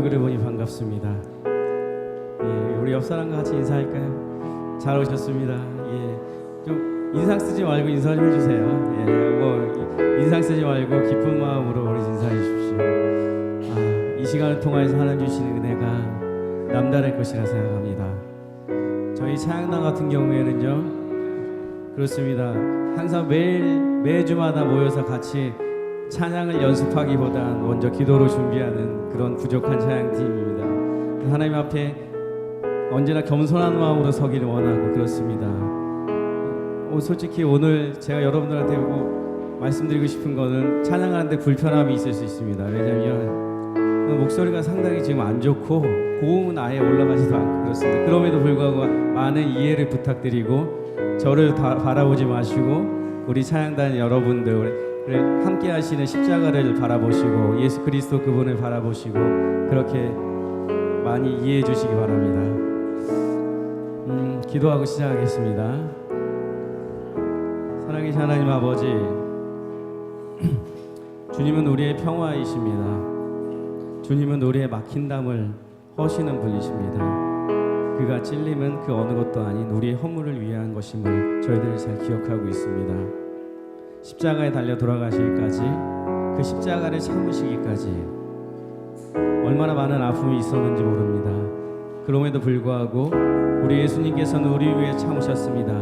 얼굴을 보니 반갑습니다. 예, 우리 옆 사람과 같이 인사할까요? 잘 오셨습니다. 예, 좀 인상 쓰지 말고 인사 좀 해주세요. 예, 뭐 인상 쓰지 말고 기쁜 마음으로 우리 인사해 주십시오. 이 시간을 통해서 하나님 주시는 은혜가 남다를 것이라 생각합니다. 저희 찬양단 같은 경우에는요, 그렇습니다. 항상 매주마다 모여서 같이 찬양을 연습하기보단 먼저 기도로 준비하는 그런 부족한 찬양팀입니다. 하나님 앞에 언제나 겸손한 마음으로 서기를 원하고 그렇습니다. 솔직히 오늘 제가 여러분들한테 말씀드리고 싶은 거는 찬양하는데 불편함이 있을 수 있습니다. 왜냐하면 목소리가 상당히 지금 안 좋고 고음은 아예 올라가지도 않고 그렇습니다. 그럼에도 불구하고 많은 이해를 부탁드리고 저를 바라보지 마시고 우리 찬양단 여러분들 함께 하시는 십자가를 바라보시고 예수 그리스도 그분을 바라보시고 그렇게 많이 이해해 주시기 바랍니다. 기도하고 시작하겠습니다. 사랑하신 하나님 아버지, 주님은 우리의 평화이십니다. 주님은 우리의 막힌 담을 허시는 분이십니다. 그가 찔림은 그 어느 것도 아닌 우리의 허물을 위한 것임을 저희들이 잘 기억하고 있습니다. 십자가에 달려 돌아가시기까지, 그 십자가를 참으시기까지 얼마나 많은 아픔이 있었는지 모릅니다. 그럼에도 불구하고 우리 예수님께서는 우리 위해 참으셨습니다.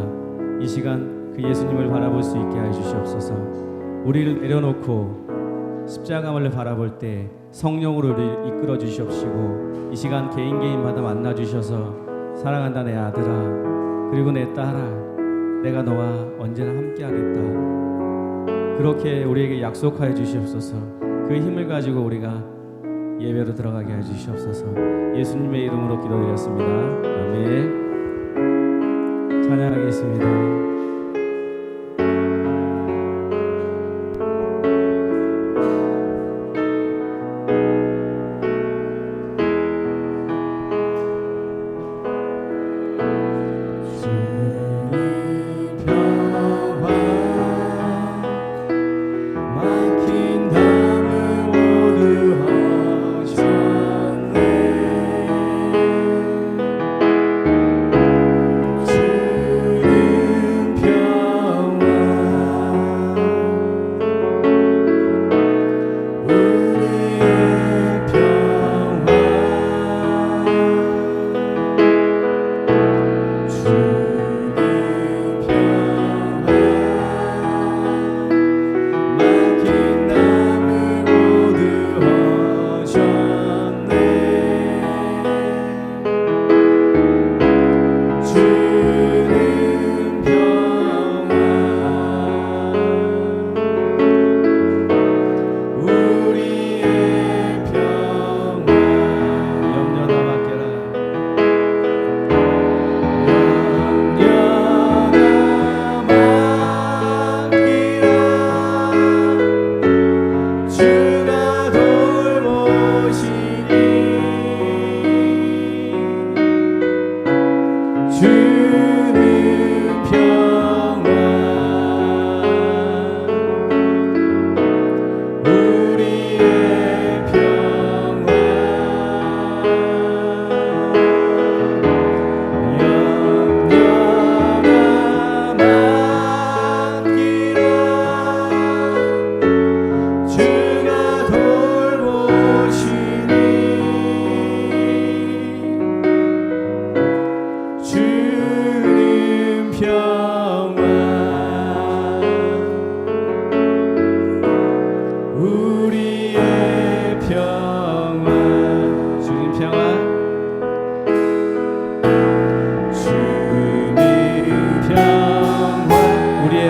이 시간 그 예수님을 바라볼 수 있게 해주시옵소서. 우리를 내려놓고 십자가를 바라볼 때 성령으로 우리를 이끌어 주시옵시고 이 시간 개인마다 만나 주셔서 사랑한다 내 아들아, 그리고 내 딸아, 내가 너와 언제나 함께 하겠다, 그렇게 우리에게 약속하여 주시옵소서. 그 힘을 가지고 우리가 예배로 들어가게 해 주시옵소서. 예수님의 이름으로 기도드렸습니다. 아멘. 찬양하겠습니다.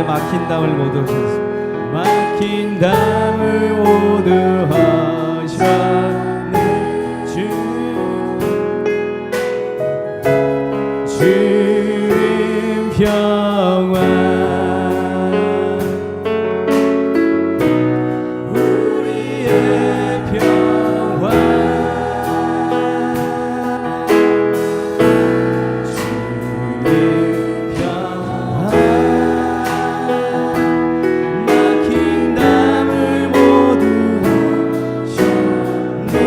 막힌 담을 모두 하셨습니다. 막힌 담을 모두 하셨네. 주님 평화 막힌 담을 모두 하셨네.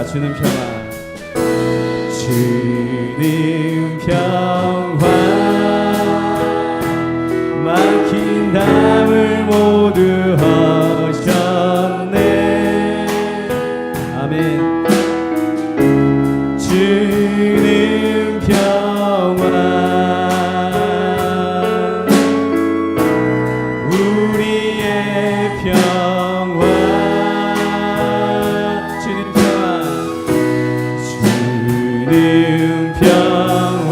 주는 평화 주는 평화 막힌 담을 모두 허셨네 아멘 주는 평화 우리의 평화 주는 평화 주는 평화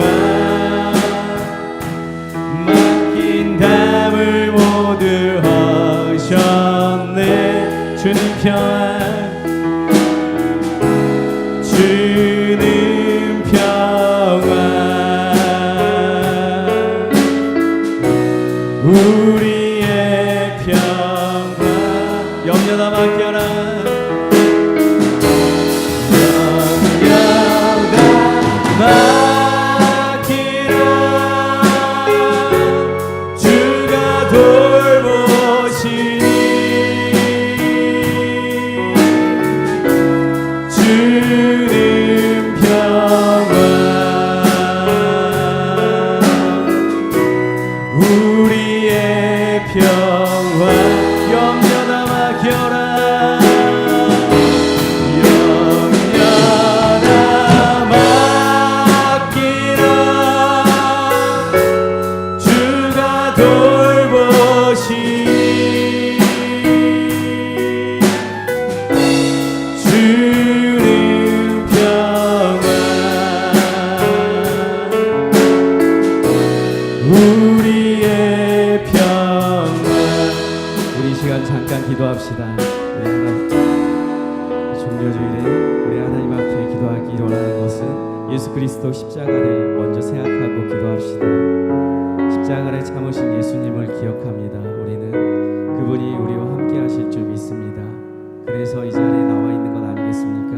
막힌 담을 모두 허셨네 주는 평화 주는 평화 우리의 평화 염려다 맡겨라 염려다 맡기라 주가 돌보시니 주는 평화 우리의 평화 염려다 맡겨라 염려다 맡기라 주가 돌보시니 주는 평화 우리의 평화 우리 시간 잠깐 기도합시다 우리 하나님 종료주일에 우리 하나님 앞에 기도하기 원하는 것은 예수 그리스도 십자가를 먼저 생각하고 기도합시다 십자가를 참으신 예수님을 기억합니다 우리는 그분이 우리와 함께 하실 줄 믿습니다 그래서 이 자리에 나와 있는 것 아니겠습니까?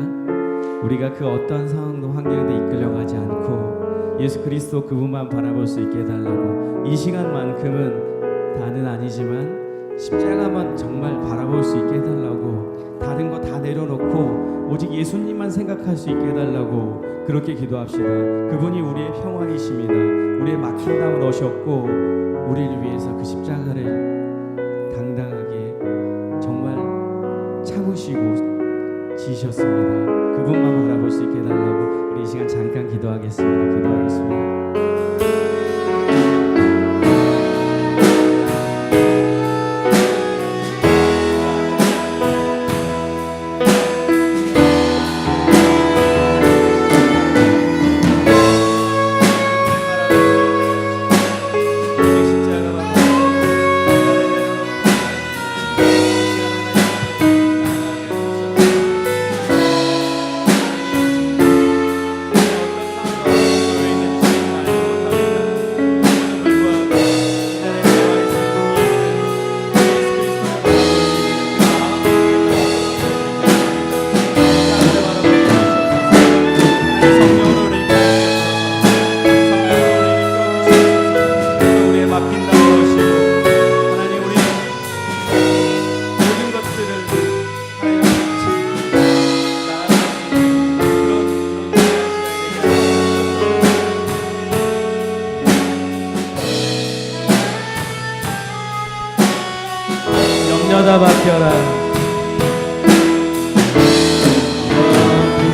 우리가 그 어떠한 상황도 환경에 이끌려가지 않고 예수 그리스도 그분만 바라볼 수 있게 해달라고 이 시간만큼은 다는 아니지만 십자가만 정말 바라볼 수 있게 해달라고 다른 거 다 내려놓고 오직 예수님만 생각할 수 있게 해달라고 그렇게 기도합시다 그분이 우리의 평안이십니다 우리의 막힌 담을 넣으셨고 우리를 위해서 그 십자가를 당당하게 정말 참으시고 지셨습니다 그분만 바라볼 수 있게 해달라고 우리 이 시간 잠깐 기도하겠습니다 기도하겠습니다 염려다 맡겨라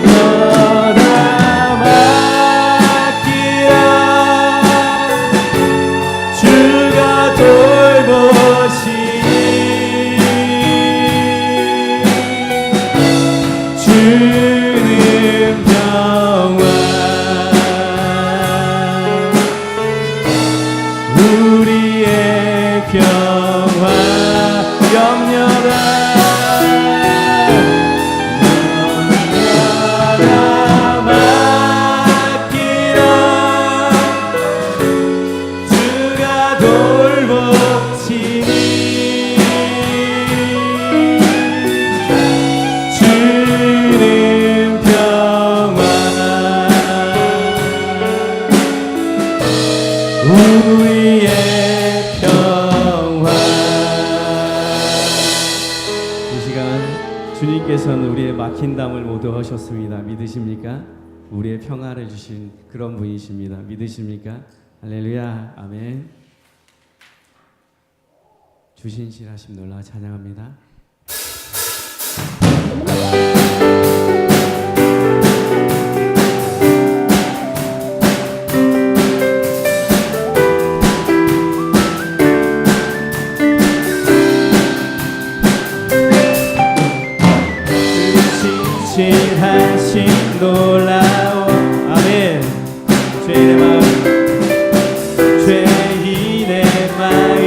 염려다 맡기라 주가 돌보시니 주는 평화 우리의 평화 염려다 맡기라 주가 돌보시니 주는 평화 우리의 평화 주님께 주께서는 우리의 막힌 담을 모두 하셨습니다. 믿으십니까? 우리의 평화를 주신 그런 분이십니다. 믿으십니까? 할렐루야. 아멘. 주신실하심 놀라 찬양합니다. 주신실하심 놀라운 아멘. 죄인의 마음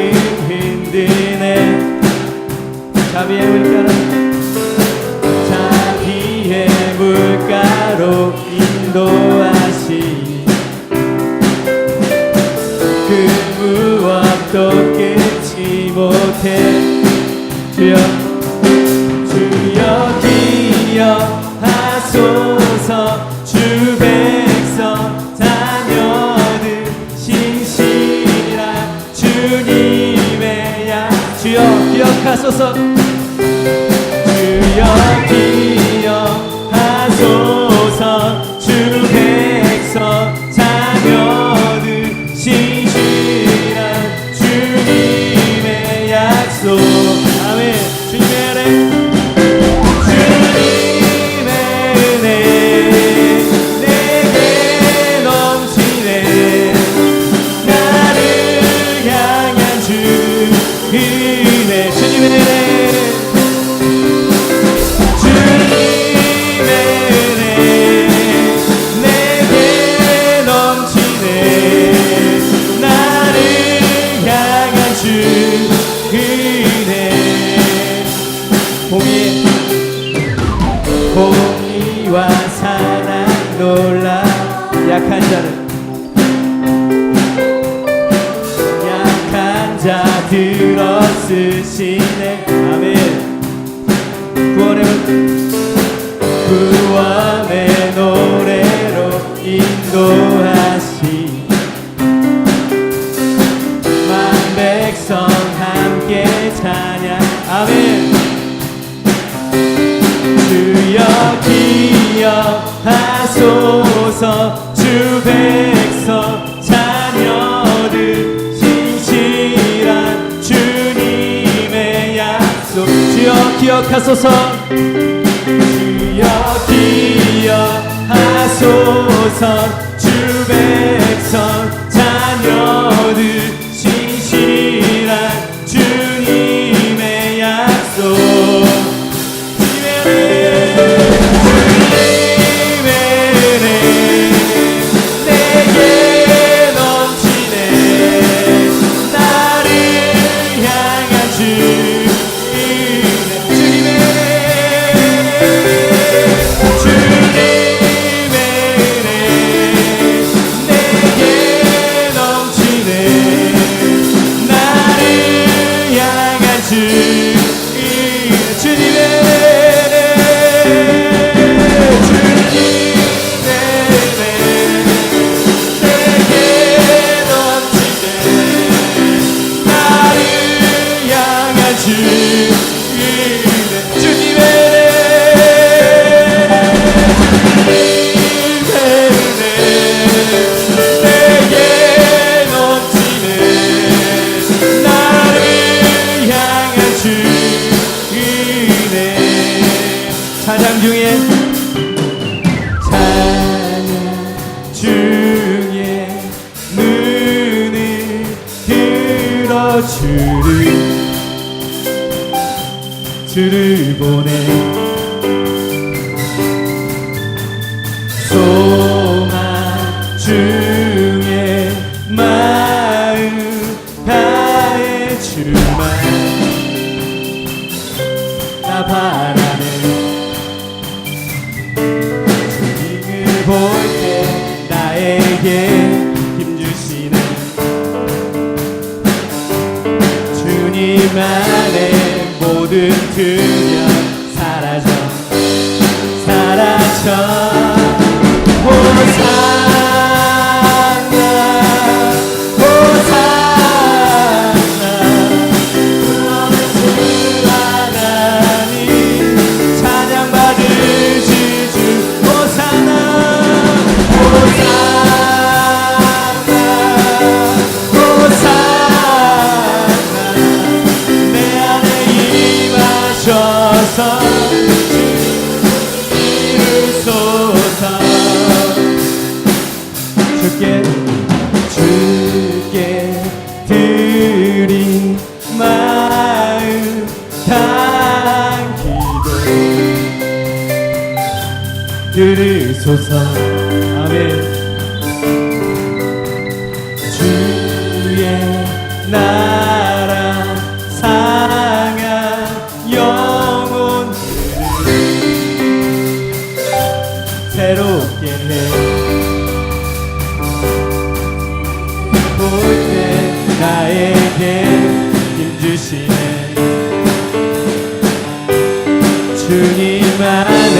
흔드네. 자비의 물가로 인도하시. 그 무엇도 끊지 못해. 주여 기억하소서. 주 백성 자녀들 신실한 주님의 양. 주여 기억하소서. 주여 기억하소서. 주 백성 자녀들 신실한 주님의 약속. 아멘. 주님의 은혜 공의와 사랑 놀라. 약한 자 들어쓰시네. 아멘. 구원의 노래로 인도하시. 만 백성 함께 찬양. 아멘. 주여 기억하소서. 주 백성 자녀들 신실한 주님의 약속. 주여 기억하소서. 주여 기억하소서. 주 백성 자녀들 신실한 주님의 약속. 찬양 중에 눈을 들어 주를 보내. 소망 중에 마음 다해 주만 나 바라네. 주님을 볼 때 나에게 힘주시네. 주님 안에 모든 두려움 사라져. 호산나 호산나 구원의 주 하나님 찬양 주께 드린 마음 담기도 들으소서. 아멘. 주의 나라 상한 영혼들을 새롭게 해. 볼 때 나에게 힘 주시네. 주님 안에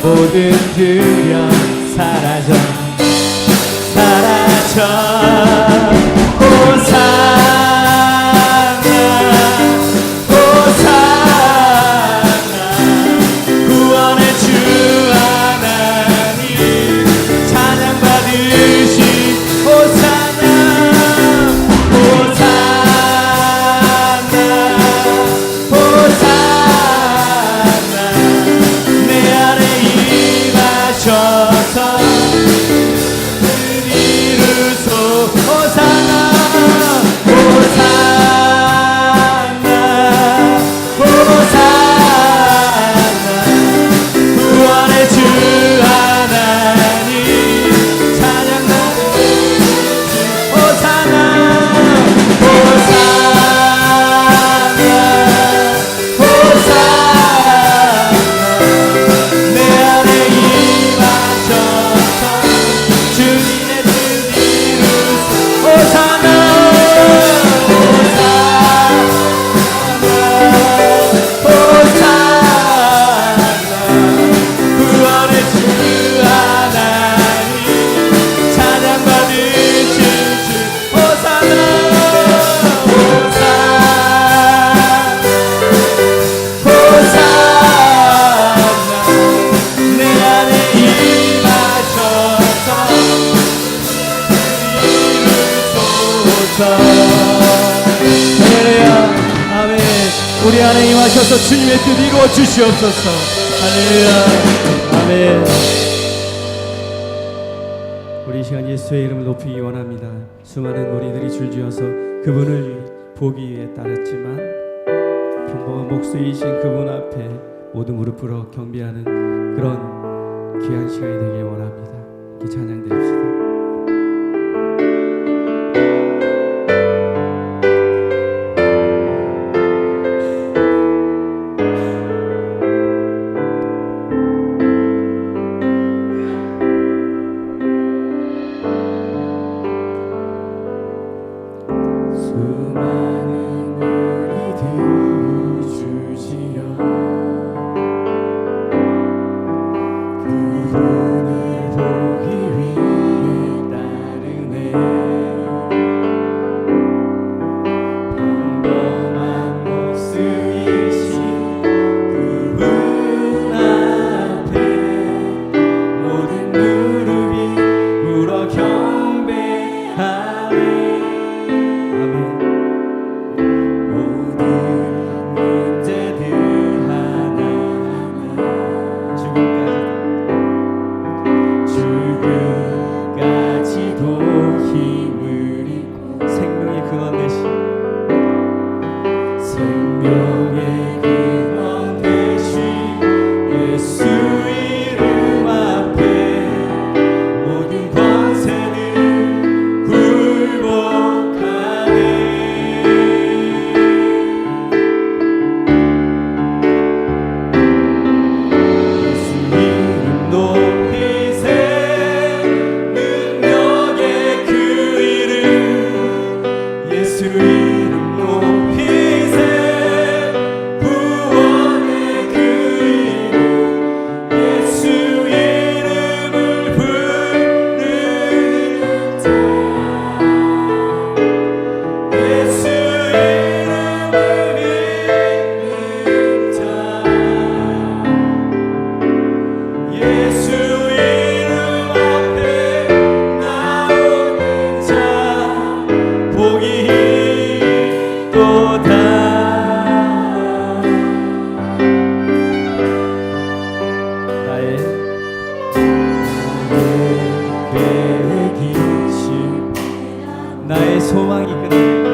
모든 두려움 사라져 호산나 호산나 구원의 주 하나님 찬양 받으신 호산나 호산나 호산나 내 안에 임하셔서 호산나 호산나 호산나 구원의 주 하나님 찬양 받으신 호산나 호산나 호산나 내 안에 임하셔서 주님의 호산나 호산나 호산나 구원의 주 하나님 찬양 받으신 주 호산나 호산나 내 안에 임하셔서 할렐루야. 아멘. 우리 안에 임하셔서 주님의 뜻 이루어 주시옵소서. 할렐루야. 아멘. 우리 이 시간 예수의 이름을 높이기 원합니다. 수많은 무리들이 줄지어서 그분을 보기 위해 따랐지만 평범한 목수이신 그분 앞에 모두 무릎 꿇어 경배하는 그런 귀한 시간이 되길 원합니다. 이 찬양 드립시다. 나의 소망이 끊어질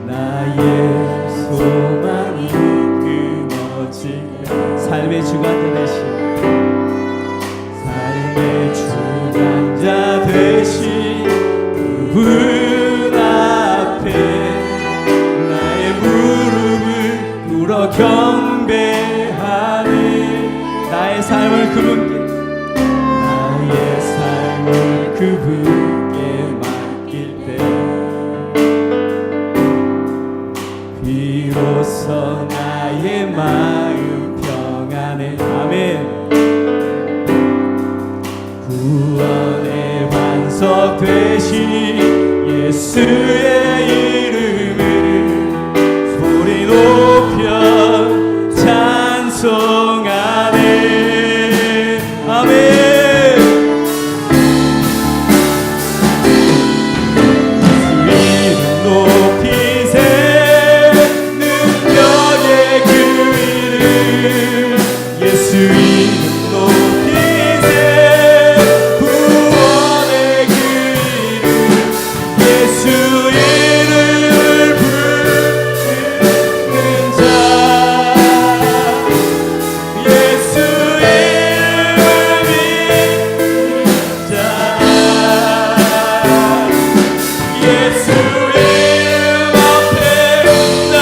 나의 소망이 끊어질 삶의 주관자 되신 삶의 주관자 되신 그분 앞에 나의 무릎을 꿇어 경배하네. 나의 삶을 그분께 나의 삶을 그분께 맡길 때 비로소 나의 마음 평안해. 아멘. 구원의 반석 되신 예수의 이름을 소리 높여 찬송하네. 아멘. 예수 이름 높이세. 구원의 그 이름 예수 이름을 부르는 자 예수 이름을 믿는 자 예수 이름 앞에 나오는 자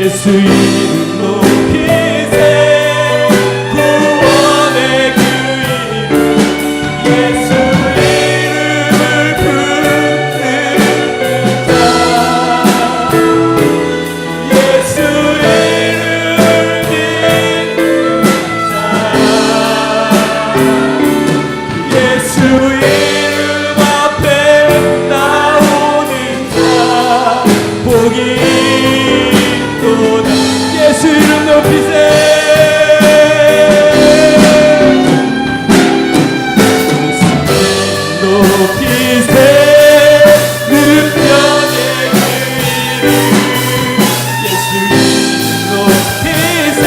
예수 이름 높이세. 구원의 그 이름 예수 이름을 부르는 자 예수 이름을 믿는 자 예수 이름 앞에 나오는 자 복이 예수 이름 높이세. 높이세. 능력의 그 이름 예수 이름 높이세.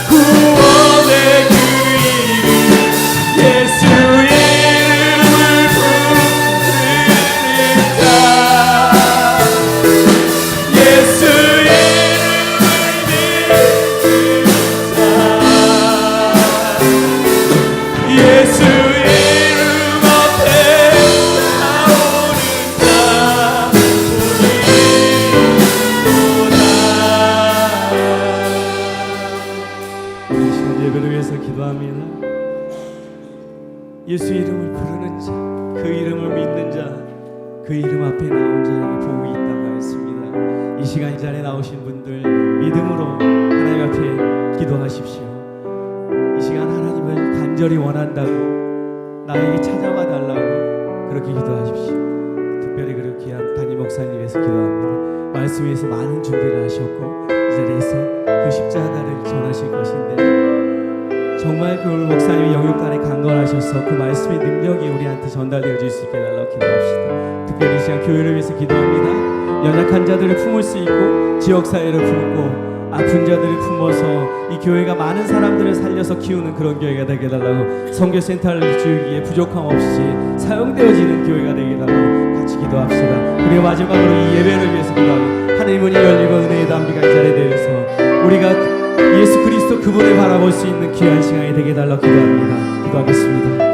구원의 그 이름 예수 이름을 부르는 자 예수 예수 이름 앞에 나오는 자 우리 이 시간 예배를 위해서 기도합니다. 예수 이름을 부르는 자, 그 이름을 믿는 자, 그 이름 앞에 나온 자에게 복이 있다고 하였습니다. 이 시간 이 자리에 나오신 분들 믿음으로 하나님 앞에 기도하십시오. 이 시간 하나님을 간절히 원한다고 나에게 찾아와 달라고 그렇게 기도하십시오. 특별히 그리고 귀한 담임 목사님 위해서 기도합니다. 말씀 위해서 많은 준비를 하셨고 이 자리에서 그 십자가를 전하실 것인데 정말 그 오늘 목사님이 영육간에 강건하셔서 그 말씀의 능력이 우리한테 전달되어질 수 있게 달라고 기도합시다. 특별히 이 시간 교회를 위해서 기도합니다. 연약한 자들을 품을 수 있고 지역사회를 품고 아픈 자들을 품어서 이 교회가 많은 사람들을 살려서 키우는 그런 교회가 되게 달라고 선교센터를 지우기에 부족함 없이 사용되어지는 교회가 되게 달라고 같이 기도합시다. 그리고 마지막으로 이 예배를 위해서 기도하는 하늘의 문이 열리고 은혜의 담비가 이 자리에 대해서 우리가 예수 그리스도 그분을 바라볼 수 있는 귀한 시간이 되게 달라고 기도합니다. 기도하겠습니다.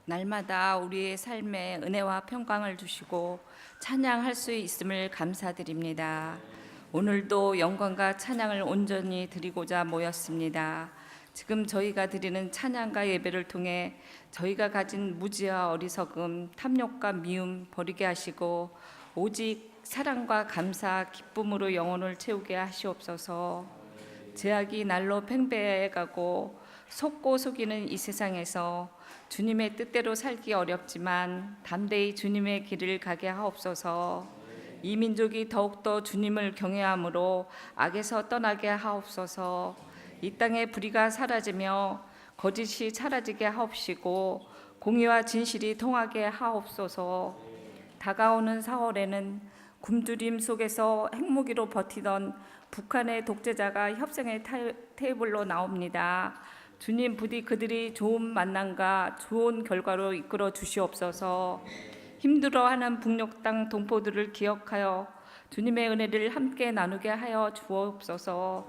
날마다 우리의 삶에 은혜와 평강을 주시고 찬양할 수 있음을 감사드립니다. 오늘도 영광과 찬양을 온전히 드리고자 모였습니다. 지금 저희가 드리는 찬양과 예배를 통해 저희가 가진 무지와 어리석음, 탐욕과 미움 버리게 하시고 오직 사랑과 감사, 기쁨으로 영혼을 채우게 하시옵소서. 죄악이 날로 팽배해가고 속고 속이는 이 세상에서 주님의 뜻대로 살기 어렵지만 담대히 주님의 길을 가게 하옵소서. 이 민족이 더욱더 주님을 경외함으로 악에서 떠나게 하옵소서. 이 땅의 불의가 사라지며 거짓이 사라지게 하옵시고 공의와 진실이 통하게 하옵소서. 다가오는 4월에는 굶주림 속에서 핵무기로 버티던 북한의 독재자가 협상의 테이블로 나옵니다. 주님 부디 그들이 좋은 만남과 좋은 결과로 이끌어 주시옵소서. 힘들어하는 북녘 땅 동포들을 기억하여 주님의 은혜를 함께 나누게 하여 주옵소서.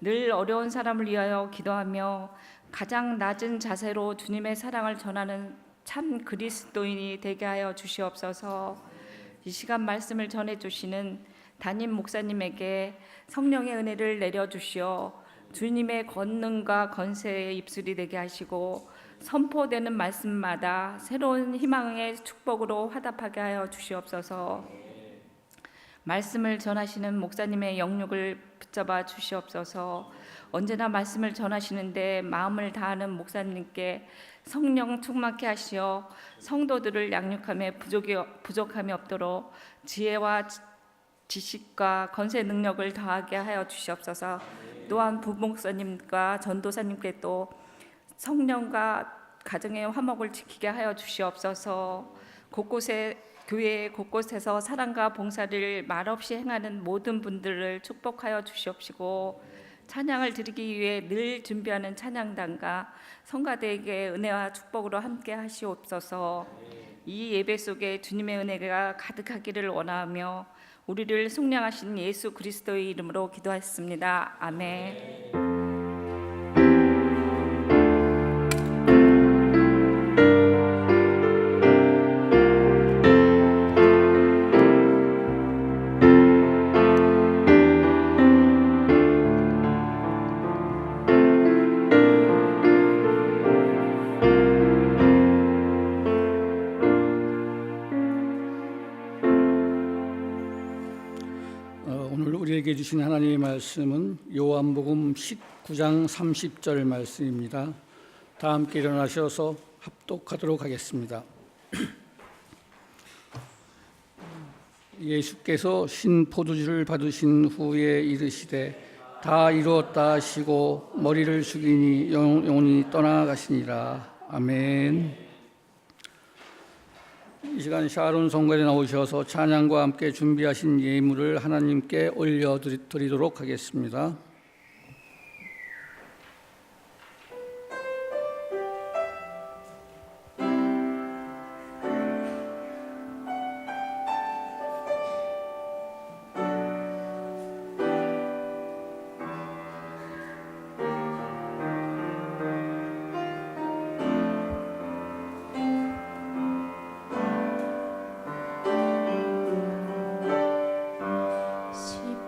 늘 어려운 사람을 위하여 기도하며 가장 낮은 자세로 주님의 사랑을 전하는 참 그리스도인이 되게 하여 주시옵소서. 이 시간 말씀을 전해주시는 담임 목사님에게 성령의 은혜를 내려주시어 주님의 권능과 권세의 입술이 되게 하시고 선포되는 말씀마다 새로운 희망의 축복으로 화답하게 하여 주시옵소서. 말씀을 전하시는 목사님의 영육을 붙잡아 주시옵소서. 언제나 말씀을 전하시는데 마음을 다하는 목사님께 성령 충만케 하시어 성도들을 양육함에 부족함이 없도록 지혜와 지식과 권세 능력을 더하게 하여 주시옵소서. 또한 부목사님과 전도사님께 또 성령과 가정의 화목을 지키게 하여 주시옵소서. 곳곳에 교회 곳곳에서 사랑과 봉사를 말없이 행하는 모든 분들을 축복하여 주시옵시고 찬양을 드리기 위해 늘 준비하는 찬양단과 성가대에게 은혜와 축복으로 함께 하시옵소서. 이 예배 속에 주님의 은혜가 가득하기를 원하며 우리를 속량하신 예수 그리스도의 이름으로 기도했습니다. 아멘. 오늘 우리에게 주신 하나님의 말씀은 요한복음 19장 30절 말씀입니다. 다 함께 일어나셔서 합독하도록 하겠습니다. 예수께서 신 포도주를 받으신 후에 이르시되 다 이루었다 하시고 머리를 숙이니 영혼이 떠나가시니라. 아멘. 이 시간 샤론 성관에 나오셔서 찬양과 함께 준비하신 예물을 하나님께 올려드리도록 하겠습니다.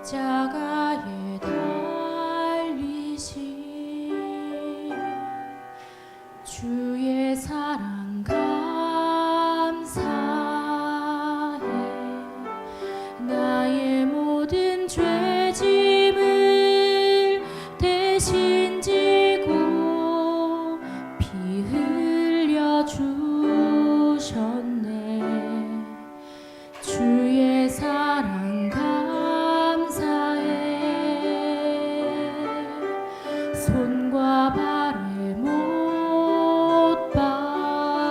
십자가에 달리신 주의 사랑 감사해. 나의 모든 죄짐을 대신 지고 피 흘려 주셨네. 주의 사랑 손과 발에 못 박아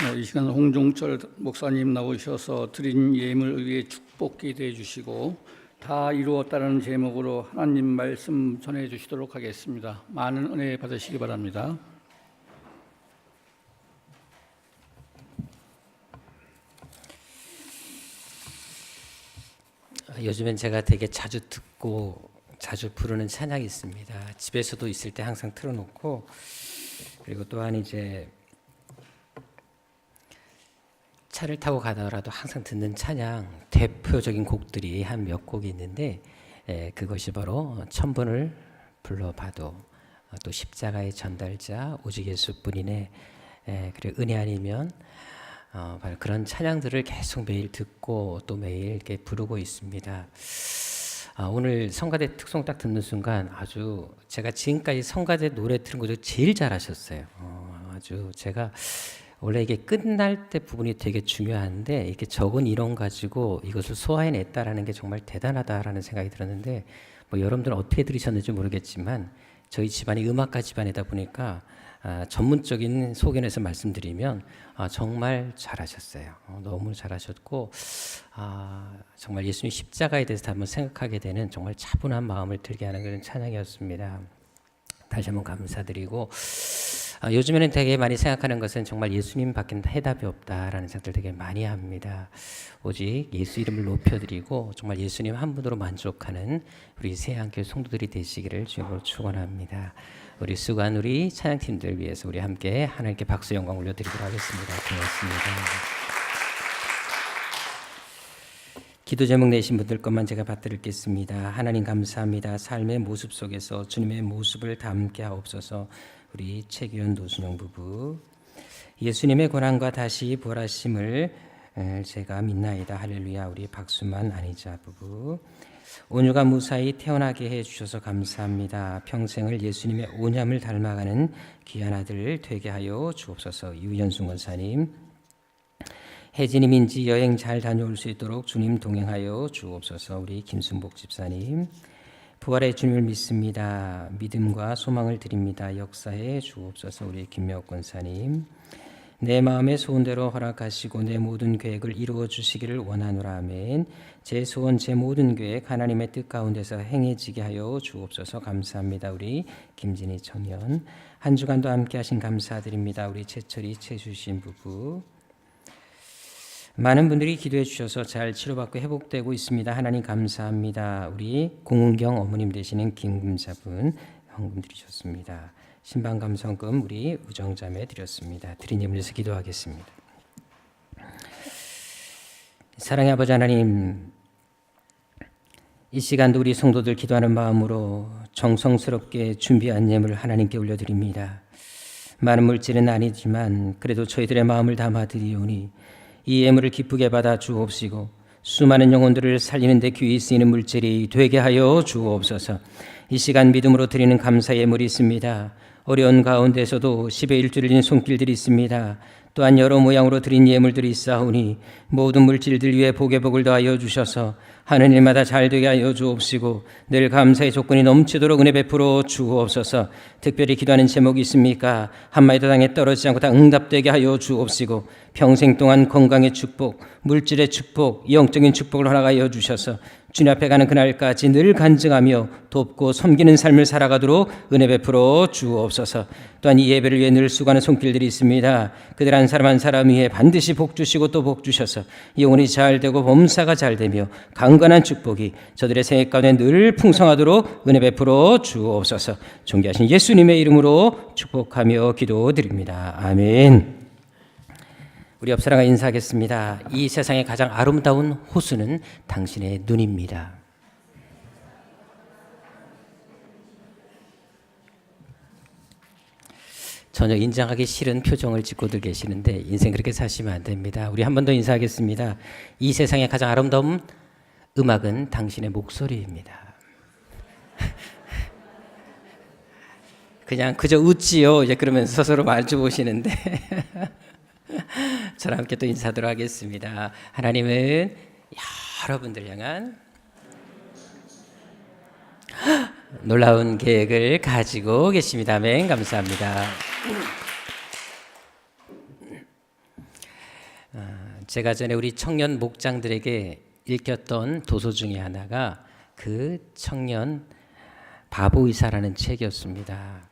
이 시간 홍종철 목사님 나오셔서 드린 예물 위에 축복 기도해 주시고 다 이루었다는 제목으로 하나님 말씀 전해 주시도록 하겠습니다. 많은 은혜 받으시기 바랍니다. 요즘엔 제가 되게 자주 듣고 자주 부르는 찬양이 있습니다. 집에서도 있을 때 항상 틀어놓고, 그리고 또한 이제 차를 타고 가더라도 항상 듣는 찬양 대표적인 곡들이 한 몇 곡이 있는데, 그것이 바로 천번을 불러봐도, 또 십자가의 전달자 오직 예수뿐이네, 그리고 은혜 아니면, 바로 그런 찬양들을 계속 매일 듣고 또 매일 이렇게 부르고 있습니다. 오늘 성가대 특송 딱 듣는 순간 아주 제가 지금까지 성가대 노래 들은 거 중에 제일 잘하셨어요. 아주 제가 원래 이게 끝날 때 부분이 되게 중요한데 이렇게 적은 이론 가지고 이것을 소화해냈다라는 게 정말 대단하다라는 생각이 들었는데, 뭐 여러분들은 어떻게 들으셨는지 모르겠지만 저희 집안이 음악가 집안이다 보니까 전문적인 소견에서 말씀드리면 정말 잘하셨어요. 너무 잘하셨고, 정말 예수님 십자가에 대해서 한번 생각하게 되는 정말 차분한 마음을 들게 하는 그런 찬양이었습니다. 다시 한번 감사드리고, 요즘에는 되게 많이 생각하는 것은 정말 예수님밖에 해답이 없다라는 생각들 되게 많이 합니다. 오직 예수 이름을 높여드리고 정말 예수님 한 분으로 만족하는 우리 새한교회 성도들이 되시기를 주님으로 축원합니다. 우리 수고한 우리 찬양팀들 위해서 우리 함께 하나님께 박수 영광 올려드리도록 하겠습니다. 고맙습니다. 기도 제목 내신 분들 것만 제가 받들겠습니다. 하나님 감사합니다. 삶의 모습 속에서 주님의 모습을 담게 하옵소서. 우리 최규현 노순영 부부, 예수님의 고난과 다시 부활하심을 제가 믿나이다. 할렐루야. 우리 박수만 아니자 부부, 온유가 무사히 태어나게 해주셔서 감사합니다. 평생을 예수님의 오냠을 닮아가는 귀한 아들 되게 하여 주옵소서. 유연순 권사님, 혜진이 민지 여행 잘 다녀올 수 있도록 주님 동행하여 주옵소서. 우리 김순복 집사님, 부활의 주님을 믿습니다. 믿음과 소망을 드립니다. 역사해 주옵소서. 우리 김명옥 권사님, 내 마음의 소원대로 허락하시고 내 모든 계획을 이루어 주시기를 원하노라. 아멘. 제 소원 제 모든 계획 하나님의 뜻 가운데서 행해지게 하여 주옵소서. 감사합니다. 우리 김진희 청년, 한 주간도 함께 하신 감사드립니다. 우리 최철이 최수신 부부, 많은 분들이 기도해 주셔서 잘 치료받고 회복되고 있습니다. 하나님 감사합니다. 우리 공은경 어머님 되시는 김금자분 헌금 드리셨습니다. 신방감성금 우리 우정자매 드렸습니다. 드린 예물에서 기도하겠습니다. 사랑의 아버지 하나님, 이 시간도 우리 성도들 기도하는 마음으로 정성스럽게 준비한 예물을 하나님께 올려드립니다. 많은 물질은 아니지만 그래도 저희들의 마음을 담아드리오니 이 예물을 기쁘게 받아 주옵시고 수많은 영혼들을 살리는 데 귀히 쓰이는 물질이 되게 하여 주옵소서. 이 시간 믿음으로 드리는 감사 예물이 있습니다. 어려운 가운데서도 10의 1주를 드린 손길들이 있습니다. 또한 여러 모양으로 드린 예물들이 있사오니 모든 물질들 위에 복의 복을 더하여 주셔서 하는 일마다 잘되게 하여 주옵시고 늘 감사의 조건이 넘치도록 은혜 베풀어 주옵소서. 특별히 기도하는 제목이 있습니까? 한마디도 땅에 떨어지지 않고 다 응답되게 하여 주옵시고 평생 동안 건강의 축복, 물질의 축복, 영적인 축복을 허락하여 주셔서 주님 앞에 가는 그날까지 늘 간증하며 돕고 섬기는 삶을 살아가도록 은혜 베풀어 주옵소서. 또한 이 예배를 위해 늘 수고하는 손길들이 있습니다. 그들 한 사람 한 사람 위에 반드시 복 주시고 또 복 주셔서 영혼이 잘되고 범사가 잘되며 강건한 축복이 저들의 생애 가운데 늘 풍성하도록 은혜 베풀어 주옵소서. 존귀하신 예수님의 이름으로 축복하며 기도드립니다. 아멘. 우리 옆사람과 인사하겠습니다. 이 세상의 가장 아름다운 호수는 당신의 눈입니다. 전혀 인정하기 싫은 표정을 짓고들 계시는데 인생 그렇게 사시면 안 됩니다. 우리 한 번 더 인사하겠습니다. 이 세상의 가장 아름다운 음악은 당신의 목소리입니다. 그냥 그저 웃지요. 이제 그러면서 서로 마주 보시는데 저랑 함께 또 인사하도록 하겠습니다. 하나님은 여러분들 향한 놀라운 계획을 가지고 계십니다. 아멘. 감사합니다. 제가 전에 우리 청년 목장들에게 읽혔던 도서 중에 하나가 그 청년 바보의사라는 책이었습니다.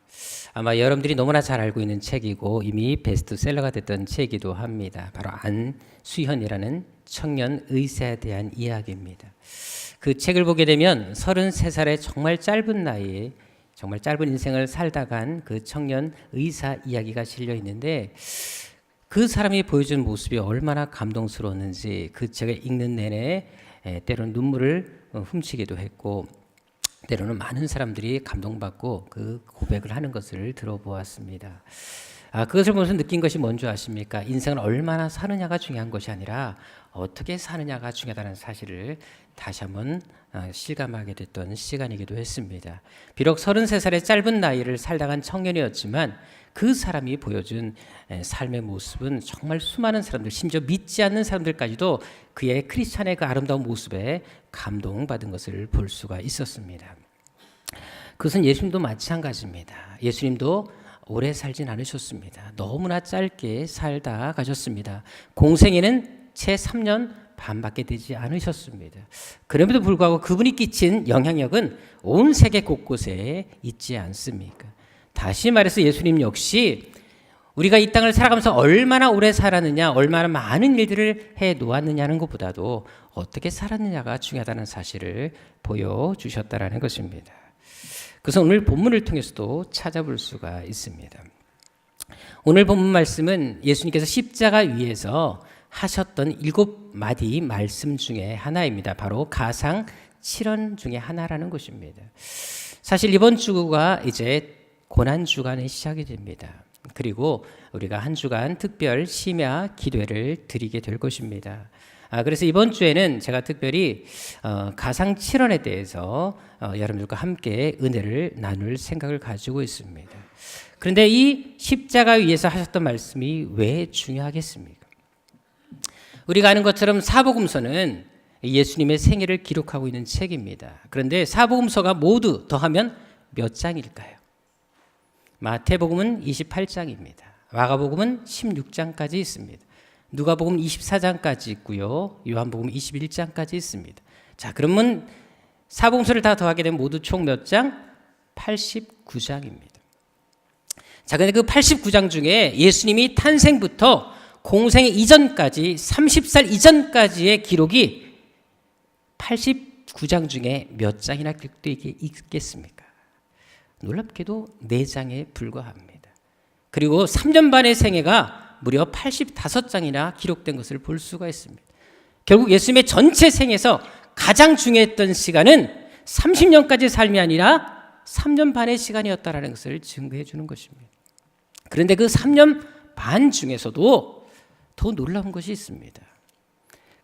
아마 여러분들이 너무나 잘 알고 있는 책이고 이미 베스트셀러가 됐던 책이기도 합니다. 바로 안수현이라는 청년 의사에 대한 이야기입니다. 그 책을 보게 되면 33살의 정말 짧은 나이에 정말 짧은 인생을 살다 간 그 청년 의사 이야기가 실려 있는데 그 사람이 보여준 모습이 얼마나 감동스러웠는지 그 책을 읽는 내내 때로는 눈물을 훔치기도 했고 때로는 많은 사람들이 감동받고 그 고백을 하는 것을 들어보았습니다. 그것을 보면서 느낀 것이 뭔지 아십니까? 인생을 얼마나 사느냐가 중요한 것이 아니라 어떻게 사느냐가 중요하다는 사실을 다시 한번 실감하게 됐던 시간이기도 했습니다. 비록 33살의 짧은 나이를 살다 간 청년이었지만 그 사람이 보여준 삶의 모습은 정말 수많은 사람들, 심지어 믿지 않는 사람들까지도 그의 크리스찬의 그 아름다운 모습에 감동받은 것을 볼 수가 있었습니다. 그것은 예수님도 마찬가지입니다. 예수님도 오래 살진 않으셨습니다. 너무나 짧게 살다 가셨습니다. 공생에는 채 3년 반밖에 되지 않으셨습니다. 그럼에도 불구하고 그분이 끼친 영향력은 온 세계 곳곳에 있지 않습니까? 다시 말해서 예수님 역시 우리가 이 땅을 살아가면서 얼마나 오래 살았느냐, 얼마나 많은 일들을 해 놓았느냐는 것보다도 어떻게 살았느냐가 중요하다는 사실을 보여주셨다는 것입니다. 그래서 오늘 본문을 통해서도 찾아볼 수가 있습니다. 오늘 본문 말씀은 예수님께서 십자가 위에서 하셨던 7마디 말씀 중에 하나입니다. 바로 가상 7원 중에 하나라는 것입니다. 사실 이번 주가 이제 고난 주간의 시작이 됩니다. 그리고 우리가 한 주간 특별 심야 기도회를 드리게 될 것입니다. 그래서 이번 주에는 제가 특별히 가상 7원에 대해서 여러분들과 함께 은혜를 나눌 생각을 가지고 있습니다. 그런데 이 십자가 위에서 하셨던 말씀이 왜 중요하겠습니까? 우리가 아는 것처럼 사복음서는 예수님의 생애를 기록하고 있는 책입니다. 그런데 사복음서가 모두 더하면 몇 장일까요? 마태복음은 28장입니다. 마가복음은 16장까지 있습니다. 누가복음 24장까지 있고요. 요한복음 21장까지 있습니다. 자, 그러면 사복음서를 다 더하게 되면 모두 총 몇 장? 89장입니다. 자, 근데 그 89장 중에 예수님이 탄생부터 공생 이전까지 30살 이전까지의 기록이 89장 중에 몇 장이나 기록되어 있겠습니까? 놀랍게도 4장에 불과합니다. 그리고 3년 반의 생애가 무려 85장이나 기록된 것을 볼 수가 있습니다. 결국 예수님의 전체 생에서 가장 중요했던 시간은 30년까지 삶이 아니라 3년 반의 시간이었다는 것을 증거해 주는 것입니다. 그런데 그 3년 반 중에서도 더 놀라운 것이 있습니다.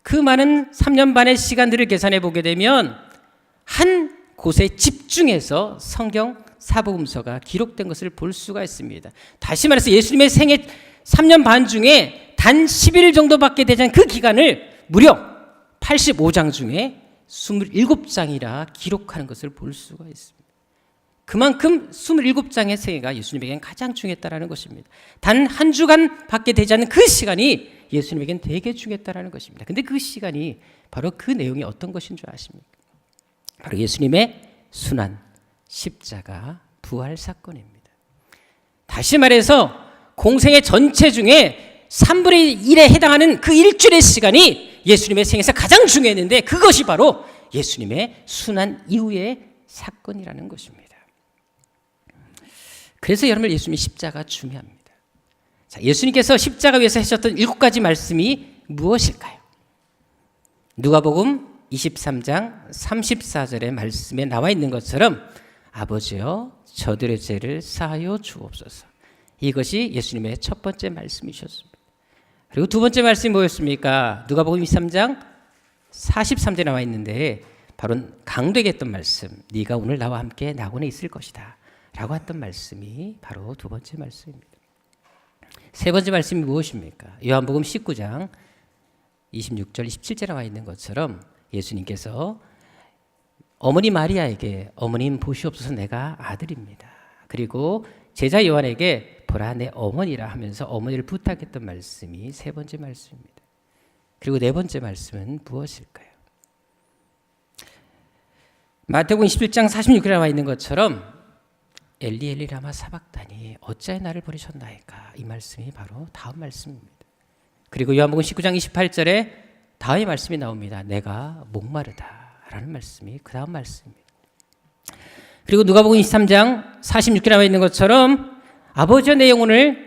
그 많은 3년 반의 시간들을 계산해 보게 되면 한 곳에 집중해서 성경 사복음서가 기록된 것을 볼 수가 있습니다. 다시 말해서 예수님의 생애 3년 반 중에 단 11일 정도밖에 되지 않은 그 기간을 무려 85장 중에 27장이라 기록하는 것을 볼 수가 있습니다. 그만큼 27장의 생애가 예수님에겐 가장 중요했다는 것입니다. 단 한 주간밖에 되지 않는 그 시간이 예수님에겐 되게 중요했다는 것입니다. 근데 그 시간이 바로 그 내용이 어떤 것인 줄 아십니까? 바로 예수님의 순환, 십자가, 부활 사건입니다. 다시 말해서 공생의 전체 중에 3분의 1에 해당하는 그 일주일의 시간이 예수님의 생에서 가장 중요했는데 그것이 바로 예수님의 순환 이후의 사건이라는 것입니다. 그래서 여러분 예수님의 십자가 중요합니다. 자, 예수님께서 십자가 위에서 하셨던 7가지 말씀이 무엇일까요? 누가복음 23장 34절의 말씀에 나와 있는 것처럼 아버지여 저들의 죄를 사하여 주옵소서. 이것이 예수님의 첫 번째 말씀이셨습니다. 그리고 두 번째 말씀이 뭐였습니까? 누가복음 23장 43절에 나와 있는데 바로 강도에게 했던 말씀, 네가 오늘 나와 함께 낙원에 있을 것이다 라고 했던 말씀이 바로 두 번째 말씀입니다. 세 번째 말씀이 무엇입니까? 요한복음 19장 26절 27절에 나와 있는 것처럼 예수님께서 어머니 마리아에게 어머님 보시옵소서 내가 아들입니다. 그리고 제자 요한에게 보라 내 어머니라 하면서 어머니를 부탁했던 말씀이 세 번째 말씀입니다. 그리고 네 번째 말씀은 무엇일까요? 마태복음 21장 46절에 나와 있는 것처럼 엘리 엘리 라마 사박다니 어찌하여 나를 버리셨나이까, 이 말씀이 바로 다음 말씀입니다. 그리고 요한복음 19장 28절에 다음의 말씀이 나옵니다. 내가 목마르다라는 말씀이 그 다음 말씀입니다. 그리고 누가복음 23장 46절에 나와 있는 것처럼 아버지여 내 영혼을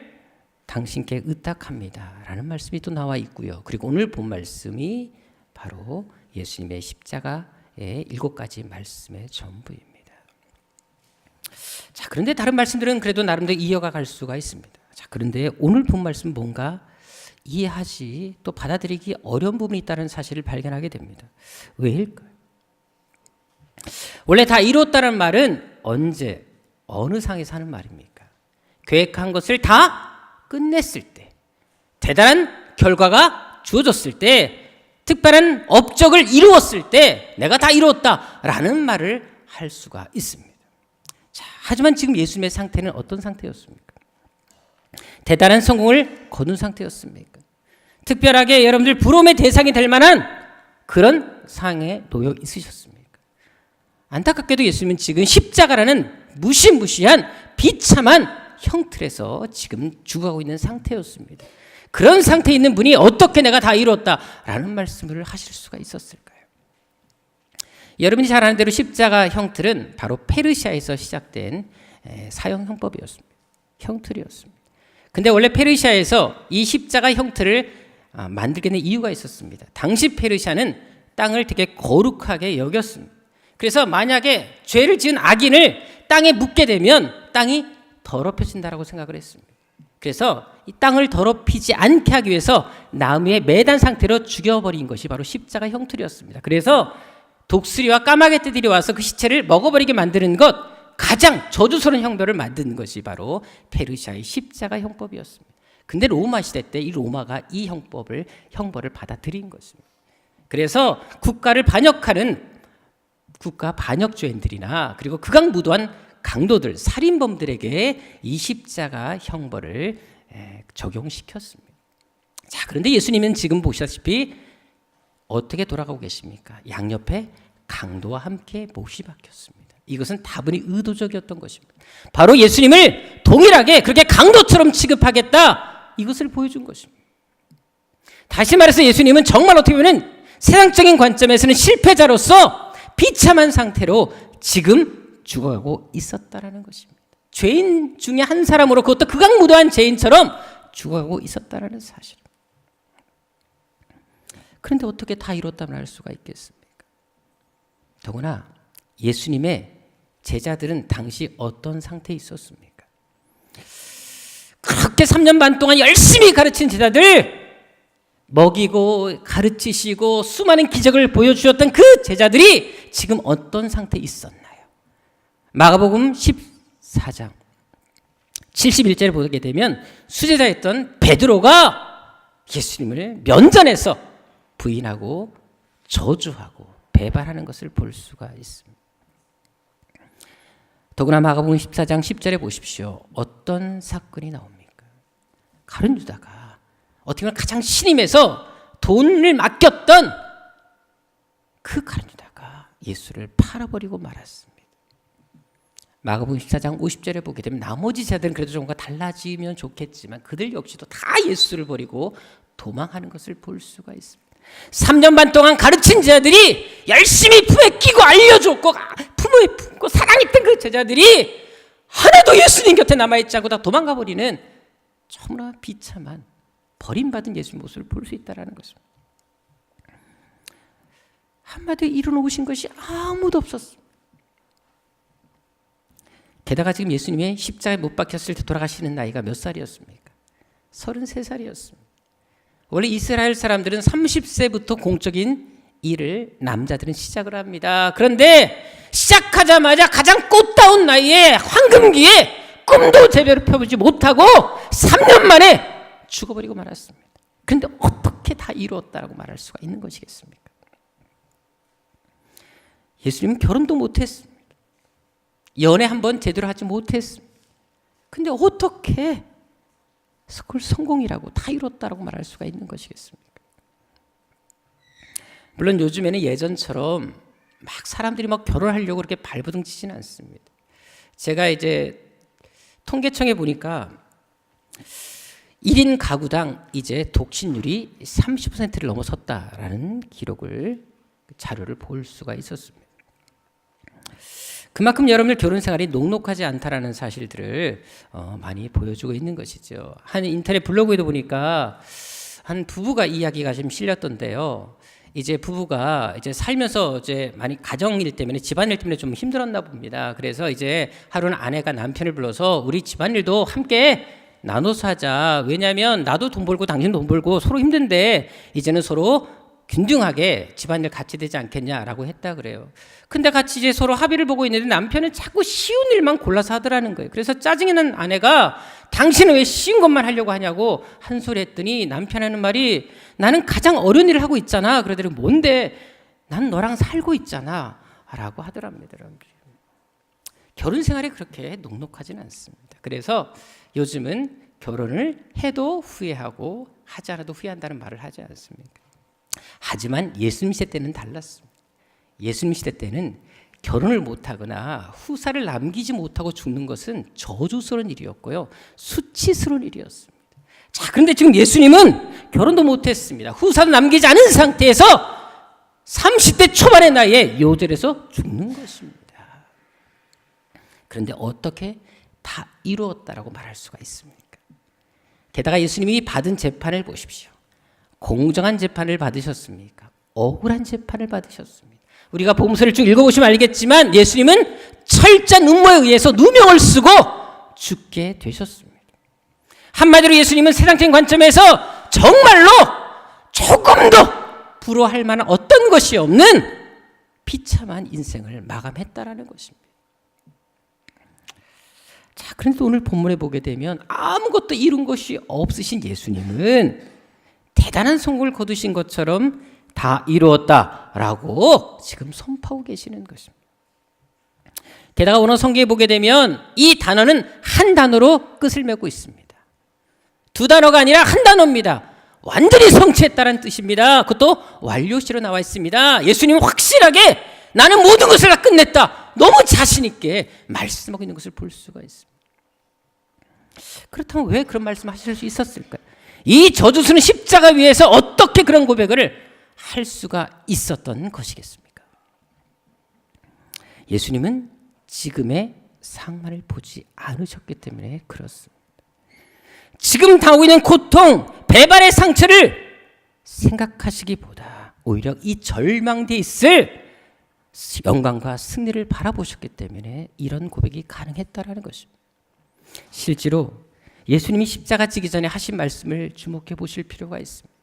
당신께 의탁합니다 라는 말씀이 또 나와 있고요. 그리고 오늘 본 말씀이 바로 예수님의 십자가의 7가지 말씀의 전부입니다. 자, 그런데 다른 말씀들은 그래도 나름대로 이어가 갈 수가 있습니다. 자, 그런데 오늘 본 말씀 뭔가 이해하지 또 받아들이기 어려운 부분이 있다는 사실을 발견하게 됩니다. 왜일까요? 원래 다 이뤘다는 말은 언제 어느 상에서 하는 말입니까? 계획한 것을 다 끝냈을 때, 대단한 결과가 주어졌을 때, 특별한 업적을 이루었을 때 내가 다 이루었다라는 말을 할 수가 있습니다. 자, 하지만 지금 예수님의 상태는 어떤 상태였습니까? 대단한 성공을 거둔 상태였습니까? 특별하게 여러분들 부러움의 대상이 될 만한 그런 상에 놓여 있으셨습니까? 안타깝게도 예수님은 지금 십자가라는 무시무시한 비참한 형틀에서 지금 죽어가고 있는 상태였습니다. 그런 상태에 있는 분이 어떻게 내가 다 이뤘다라는 말씀을 하실 수가 있었을까요? 여러분이 잘 아는 대로 십자가 형틀은 바로 페르시아에서 시작된 사형 형법이었습니다. 형틀이었습니다. 근데 원래 페르시아에서 이 십자가 형틀을 만들게 된 이유가 있었습니다. 당시 페르시아는 땅을 되게 거룩하게 여겼습니다. 그래서 만약에 죄를 지은 악인을 땅에 묻게 되면 땅이 더럽혀진다라고 생각을 했습니다. 그래서 이 땅을 더럽히지 않게 하기 위해서 나무에 매단 상태로 죽여버린 것이 바로 십자가 형틀이었습니다. 그래서 독수리와 까마귀떼들이 와서 그 시체를 먹어버리게 만드는 것, 가장 저주스러운 형벌을 만드는 것이 바로 페르시아의 십자가 형법이었습니다. 근데 로마 시대 때 이 로마가 이 형벌을 받아들인 것입니다. 그래서 국가를 반역하는 국가 반역죄인들이나 그리고 극악무도한 강도들, 살인범들에게 이 십자가 형벌을 적용시켰습니다. 자, 그런데 예수님은 지금 보시다시피 어떻게 돌아가고 계십니까? 양옆에 강도와 함께 못이 박혔습니다. 이것은 다분히 의도적이었던 것입니다. 바로 예수님을 동일하게 그렇게 강도처럼 취급하겠다, 이것을 보여준 것입니다. 다시 말해서 예수님은 정말 어떻게 보면 세상적인 관점에서는 실패자로서 비참한 상태로 지금 죽어가고 있었다라는 것입니다. 죄인 중에 한 사람으로, 그것도 극악무도한 죄인처럼 죽어가고 있었다라는 사실. 그런데 어떻게 다 이뤘다고 할 수가 있겠습니까? 더구나 예수님의 제자들은 당시 어떤 상태에 있었습니까? 그렇게 3년 반 동안 열심히 가르친 제자들, 먹이고 가르치시고 수많은 기적을 보여주셨던 그 제자들이 지금 어떤 상태에 있었나요? 마가복음 14장 71절에 보게 되면 수제자였던 베드로가 예수님을 면전에서 부인하고 저주하고 배반하는 것을 볼 수가 있습니다. 더구나 마가복음 14장 10절에 보십시오. 어떤 사건이 나옵니까? 가룟 유다가 어떻게 보면 가장 신임해서 돈을 맡겼던 그 가룟 유다가 예수를 팔아버리고 말았습니다. 마가복음 14장 50절에 보게 되면 나머지 제자들은 그래도 조금가 달라지면 좋겠지만 그들 역시도 다 예수를 버리고 도망하는 것을 볼 수가 있습니다. 3년 반 동안 가르친 제자들이 열심히 품에 끼고 알려줬고 품에 품고 사랑했던 그 제자들이 하나도 예수님 곁에 남아있지 않고 다 도망가 버리는 너무나 비참한 버림받은 예수님 모습을 볼 수 있다는 것입니다. 한마디로 이루어놓으신 것이 아무도 없었습니다. 게다가 지금 예수님의 십자가에 못 박혔을 때 돌아가시는 나이가 몇 살이었습니까? 33살이었습니다. 원래 이스라엘 사람들은 30세부터 공적인 일을 남자들은 시작을 합니다. 그런데 시작하자마자 가장 꽃다운 나이에 황금기에 꿈도 제대로 펴보지 못하고 3년 만에 죽어버리고 말았습니다. 그런데 어떻게 다 이루었다라고 말할 수가 있는 것이겠습니까? 예수님은 결혼도 못했습니다. 연애 한번 제대로 하지 못했습니다. 근데 어떻게 그걸 성공이라고 다 이뤘다라고 말할 수가 있는 것이겠습니까? 물론 요즘에는 예전처럼 막 사람들이 막 결혼하려고 그렇게 발버둥 치지는 않습니다. 제가 이제 통계청에 보니까 1인 가구당 이제 독신율이 30%를 넘어섰다라는 기록을, 자료를 볼 수가 있었습니다. 그만큼 여러분들 결혼 생활이 녹록하지 않다라는 사실들을 많이 보여주고 있는 것이죠. 한 인터넷 블로그에도 보니까 한 부부가 이야기가 좀 실렸던데요. 이제 부부가 이제 살면서 이제 많이 가정일 때문에, 집안일 때문에 좀 힘들었나 봅니다. 그래서 이제 하루는 아내가 남편을 불러서 우리 집안일도 함께 나눠서 하자. 왜냐하면 나도 돈 벌고 당신도 돈 벌고 서로 힘든데 이제는 서로 균등하게 집안일 같이 되지 않겠냐라고 했다 그래요. 근데 같이 이제 서로 합의를 보고 있는데 남편은 자꾸 쉬운 일만 골라서 하더라는 거예요. 그래서 짜증이 난 아내가 당신은 왜 쉬운 것만 하려고 하냐고 한 소리 했더니 남편 하는 말이, 나는 가장 어려운 일을 하고 있잖아. 그러더니 뭔데? 난 너랑 살고 있잖아 라고 하더랍니다. 결혼 생활이 그렇게 녹록하지는 않습니다. 그래서 요즘은 결혼을 해도 후회하고 하지 않아도 후회한다는 말을 하지 않습니까? 하지만 예수님 시대 때는 달랐습니다. 예수님 시대 때는 결혼을 못하거나 후사를 남기지 못하고 죽는 것은 저주스러운 일이었고요, 수치스러운 일이었습니다. 자, 그런데 지금 예수님은 결혼도 못했습니다. 후사도 남기지 않은 상태에서 30대 초반의 나이에 요절해서 죽는 것입니다. 그런데 어떻게 다 이루었다라고 말할 수가 있습니까? 게다가 예수님이 받은 재판을 보십시오. 공정한 재판을 받으셨습니까? 억울한 재판을 받으셨습니다. 우리가 복음서를 쭉 읽어보시면 알겠지만 예수님은 철저한 음모에 의해서 누명을 쓰고 죽게 되셨습니다. 한마디로 예수님은 세상적인 관점에서 정말로 조금도 부러워할 만한 어떤 것이 없는 비참한 인생을 마감했다라는 것입니다. 자, 그런데 오늘 본문에 보게 되면 아무것도 이룬 것이 없으신 예수님은 대단한 성공을 거두신 것처럼 다 이루었다라고 지금 선포하고 계시는 것입니다. 게다가 오늘 성경에 보게 되면 이 단어는 한 단어로 끝을 맺고 있습니다. 두 단어가 아니라 한 단어입니다. 완전히 성취했다는 뜻입니다. 그것도 완료시로 나와 있습니다. 예수님은 확실하게 나는 모든 것을 다 끝냈다, 너무 자신 있게 말씀하고 있는 것을 볼 수가 있습니다. 그렇다면 왜 그런 말씀하실 수 있었을까요? 이 저주스러운 십자가 위에서 어떻게 그런 고백을 할 수가 있었던 것이겠습니까? 예수님은 지금의 상황을 보지 않으셨기 때문에 그렇습니다. 지금 당하고 있는 고통, 배반의 상처를 생각하시기보다 오히려 이 절망되어 있을 영광과 승리를 바라보셨기 때문에 이런 고백이 가능했다라는 것입니다. 실제로 예수님이 십자가 지기 전에 하신 말씀을 주목해 보실 필요가 있습니다.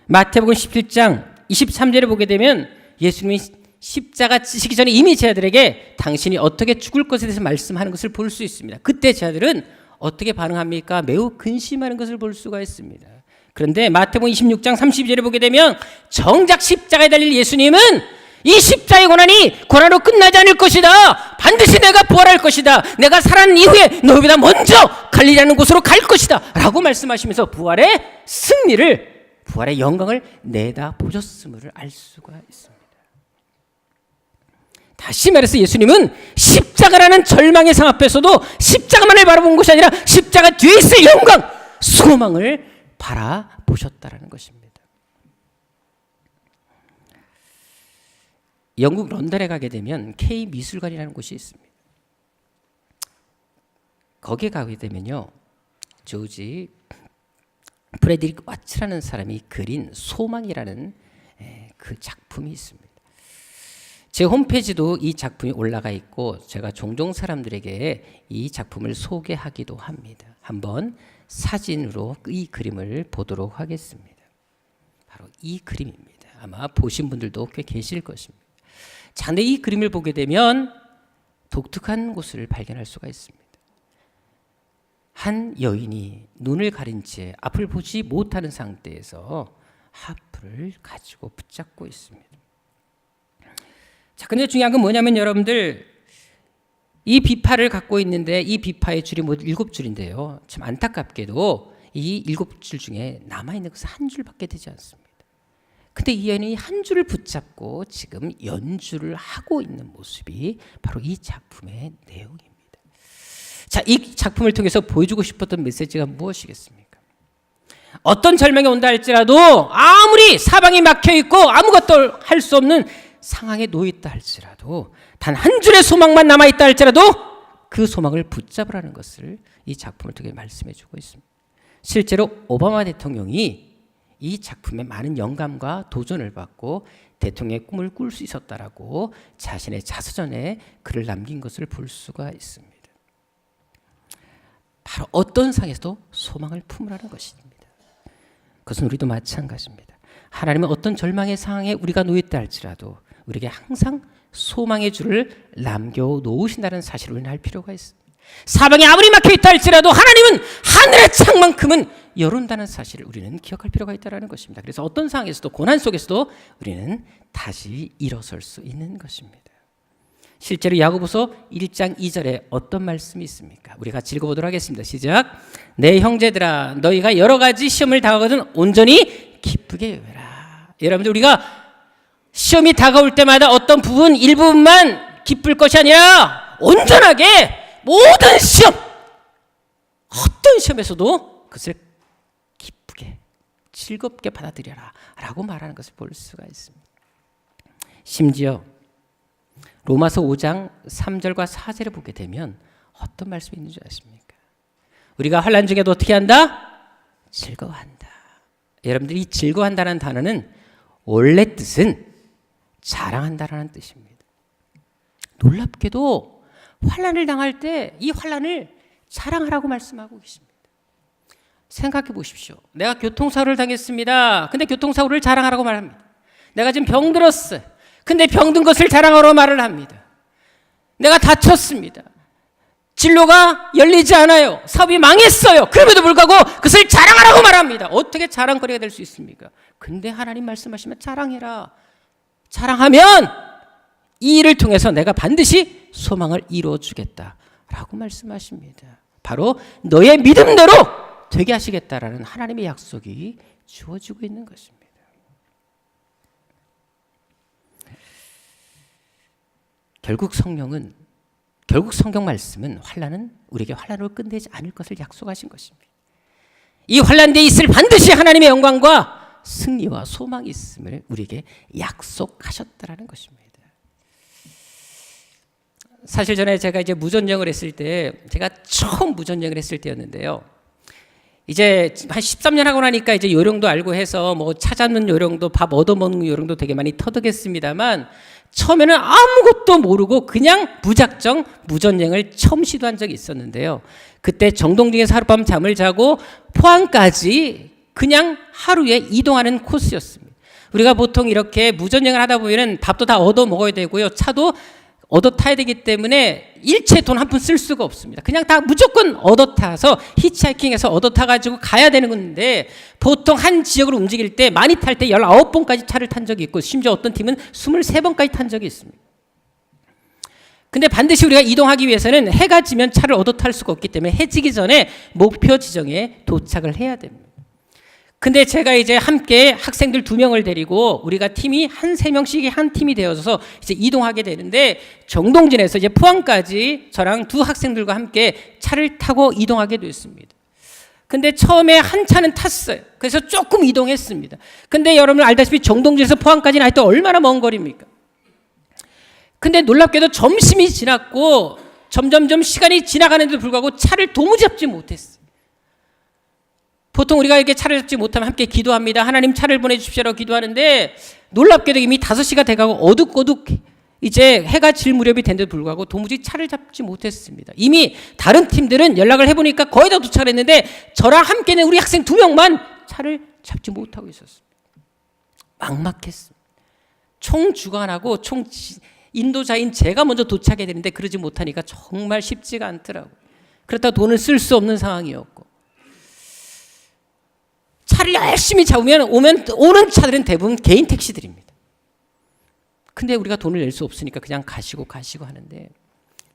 마태복음 17장 23절에 보게 되면 예수님이 십자가 지시기 전에 이미 제자들에게 당신이 어떻게 죽을 것에 대해서 말씀하는 것을 볼 수 있습니다. 그때 제자들은 어떻게 반응합니까? 매우 근심하는 것을 볼 수가 있습니다. 그런데 마태복음 26장 32절에 보게 되면 정작 십자가에 달릴 예수님은 이 십자가의 고난으로 끝나지 않을 것이다. 반드시 내가 부활할 것이다. 내가 살아난 이후에 너희보다 먼저 갈릴리라는 곳으로 갈 것이다 라고 말씀하시면서 부활의 승리를, 부활의 영광을 내다보셨음을 알 수가 있습니다. 다시 말해서 예수님은 십자가라는 절망의 상 앞에서도 십자가만을 바라본 것이 아니라 십자가 뒤에 있을 영광, 소망을 바라보셨다라는 것입니다. 영국 런던에 가게 되면 K미술관이라는 곳이 있습니다. 거기에 가게 되면요, 조지 프레드릭 와츠라는 사람이 그린 소망이라는 그 작품이 있습니다. 제 홈페이지도 이 작품이 올라가 있고 제가 종종 사람들에게 이 작품을 소개하기도 합니다. 한번 사진으로 이 그림을 보도록 하겠습니다. 바로 이 그림입니다. 아마 보신 분들도 꽤 계실 것입니다. 자, 근데 이 그림을 보게 되면 독특한 곳을 발견할 수가 있습니다. 한 여인이 눈을 가린 채 앞을 보지 못하는 상태에서 하프를 가지고 붙잡고 있습니다. 자, 근데 중요한 건 뭐냐면 여러분들, 이 비파를 갖고 있는데 이 비파의 줄이 모두 7줄인데요. 참 안타깝게도 이 7줄 중에 남아있는 것은 한 줄밖에 되지 않습니다. 근데 이 여인이 한 줄을 붙잡고 지금 연주를 하고 있는 모습이 바로 이 작품의 내용입니다. 자, 이 작품을 통해서 보여주고 싶었던 메시지가 무엇이겠습니까? 어떤 절망이 온다 할지라도 아무리 사방이 막혀 있고 아무것도 할 수 없는 상황에 놓여 있다 할지라도 단 한 줄의 소망만 남아 있다 할지라도 그 소망을 붙잡으라는 것을 이 작품을 통해 말씀해 주고 있습니다. 실제로 오바마 대통령이 이 작품에 많은 영감과 도전을 받고 대통령의 꿈을 꿀 수 있었다라고 자신의 자서전에 글을 남긴 것을 볼 수가 있습니다. 바로 어떤 상에서도 소망을 품으라는 것입니다. 그것은 우리도 마찬가지입니다. 하나님은 어떤 절망의 상황에 우리가 놓였다 할지라도 우리에게 항상 소망의 줄을 남겨놓으신다는 사실을 우리는 알 필요가 있습니다. 사방에 아무리 막혀있다 할지라도 하나님은 하늘의 창만큼은 열어온다는 사실을 우리는 기억할 필요가 있다는 것입니다. 그래서 어떤 상황에서도 고난 속에서도 우리는 다시 일어설 수 있는 것입니다. 실제로 야고보서 1장 2절에 어떤 말씀이 있습니까? 우리 같이 읽어보도록 하겠습니다. 시작. 내 형제들아 너희가 여러 가지 시험을 당하거든 온전히 기쁘게 여겨라. 여러분들 우리가 시험이 다가올 때마다 어떤 부분 일부분만 기쁠 것이 아니라 온전하게 모든 시험 어떤 시험에서도 그것을 기쁘게 즐겁게 받아들여라 라고 말하는 것을 볼 수가 있습니다. 심지어 로마서 5장 3절과 4절을 보게 되면 어떤 말씀이 있는 줄 아십니까? 우리가 환난 중에도 어떻게 한다? 즐거워한다. 여러분들이 이 즐거워한다는 단어는 원래 뜻은 자랑한다라는 뜻입니다. 놀랍게도 환난을 당할 때 이 환난을 자랑하라고 말씀하고 계십니다. 생각해 보십시오. 내가 교통사고를 당했습니다. 근데 교통사고를 자랑하라고 말합니다. 내가 지금 병들었어요. 근데 병든 것을 자랑하러 말을 합니다. 내가 다쳤습니다. 진로가 열리지 않아요. 사업이 망했어요. 그럼에도 불구하고 그것을 자랑하라고 말합니다. 어떻게 자랑거리가 될 수 있습니까? 근데 하나님 말씀하시면 자랑해라. 자랑하면 이 일을 통해서 내가 반드시 소망을 이루어주겠다라고 말씀하십니다. 바로 너의 믿음대로 되게 하시겠다라는 하나님의 약속이 주어지고 있는 것입니다. 결국 성경 말씀은 환난은 우리에게 환난으로 끝내지 않을 것을 약속하신 것입니다. 이 환난대에 있을 반드시 하나님의 영광과 승리와 소망이 있음을 우리에게 약속하셨다라는 것입니다. 사실 전에 제가 이제 무전여행을 했을 때 제가 처음 무전여행을 했을 때였는데요. 이제 한 13년 하고 나니까 이제 요령도 알고 해서 뭐 차 잡는 요령도 밥 얻어먹는 요령도 되게 많이 터득했습니다만 처음에는 아무것도 모르고 그냥 무작정 무전여행을 처음 시도한 적이 있었는데요. 그때 정동진에서 하룻밤 잠을 자고 포항까지 그냥 하루에 이동하는 코스였습니다. 우리가 보통 이렇게 무전여행을 하다 보면 밥도 다 얻어 먹어야 되고요. 차도 얻어 타야 되기 때문에 일체 돈 한 푼 쓸 수가 없습니다. 그냥 다 무조건 얻어 타서 히치하이킹해서 얻어 타가지고 가야 되는 건데 보통 한 지역으로 움직일 때 많이 탈 때 19번까지 차를 탄 적이 있고 심지어 어떤 팀은 23번까지 탄 적이 있습니다. 근데 반드시 우리가 이동하기 위해서는 해가 지면 차를 얻어 탈 수가 없기 때문에 해 지기 전에 목표 지정에 도착을 해야 됩니다. 근데 제가 이제 함께 학생들 2명을 데리고 우리가 팀이 한 3명씩 한 팀이 되어서 이제 이동하게 되는데 정동진에서 이제 포항까지 저랑 2 학생들과 함께 차를 타고 이동하게 됐습니다. 근데 처음에 한 차는 탔어요. 그래서 조금 이동했습니다. 근데 여러분 알다시피 정동진에서 포항까지는 하여튼 얼마나 먼 거리입니까? 근데 놀랍게도 점심이 지났고 점점점 시간이 지나가는데도 불구하고 차를 도무지 잡지 못했어요. 보통 우리가 이렇게 차를 잡지 못하면 함께 기도합니다. 하나님 차를 보내주십시오라고 기도하는데 놀랍게도 이미 5시가 돼가고 어둑어둑 이제 해가 질 무렵이 된데도 불구하고 도무지 차를 잡지 못했습니다. 이미 다른 팀들은 연락을 해보니까 거의 다 도착을 했는데 저랑 함께는 우리 학생 2명만 차를 잡지 못하고 있었습니다. 막막했습니다. 총 주관하고 총 인도자인 제가 먼저 도착해야 되는데 그러지 못하니까 정말 쉽지가 않더라고요. 그렇다고 돈을 쓸 수 없는 상황이었고 차를 열심히 잡으면 오는 차들은 대부분 개인 택시들입니다. 근데 우리가 돈을 낼 수 없으니까 그냥 가시고 하는데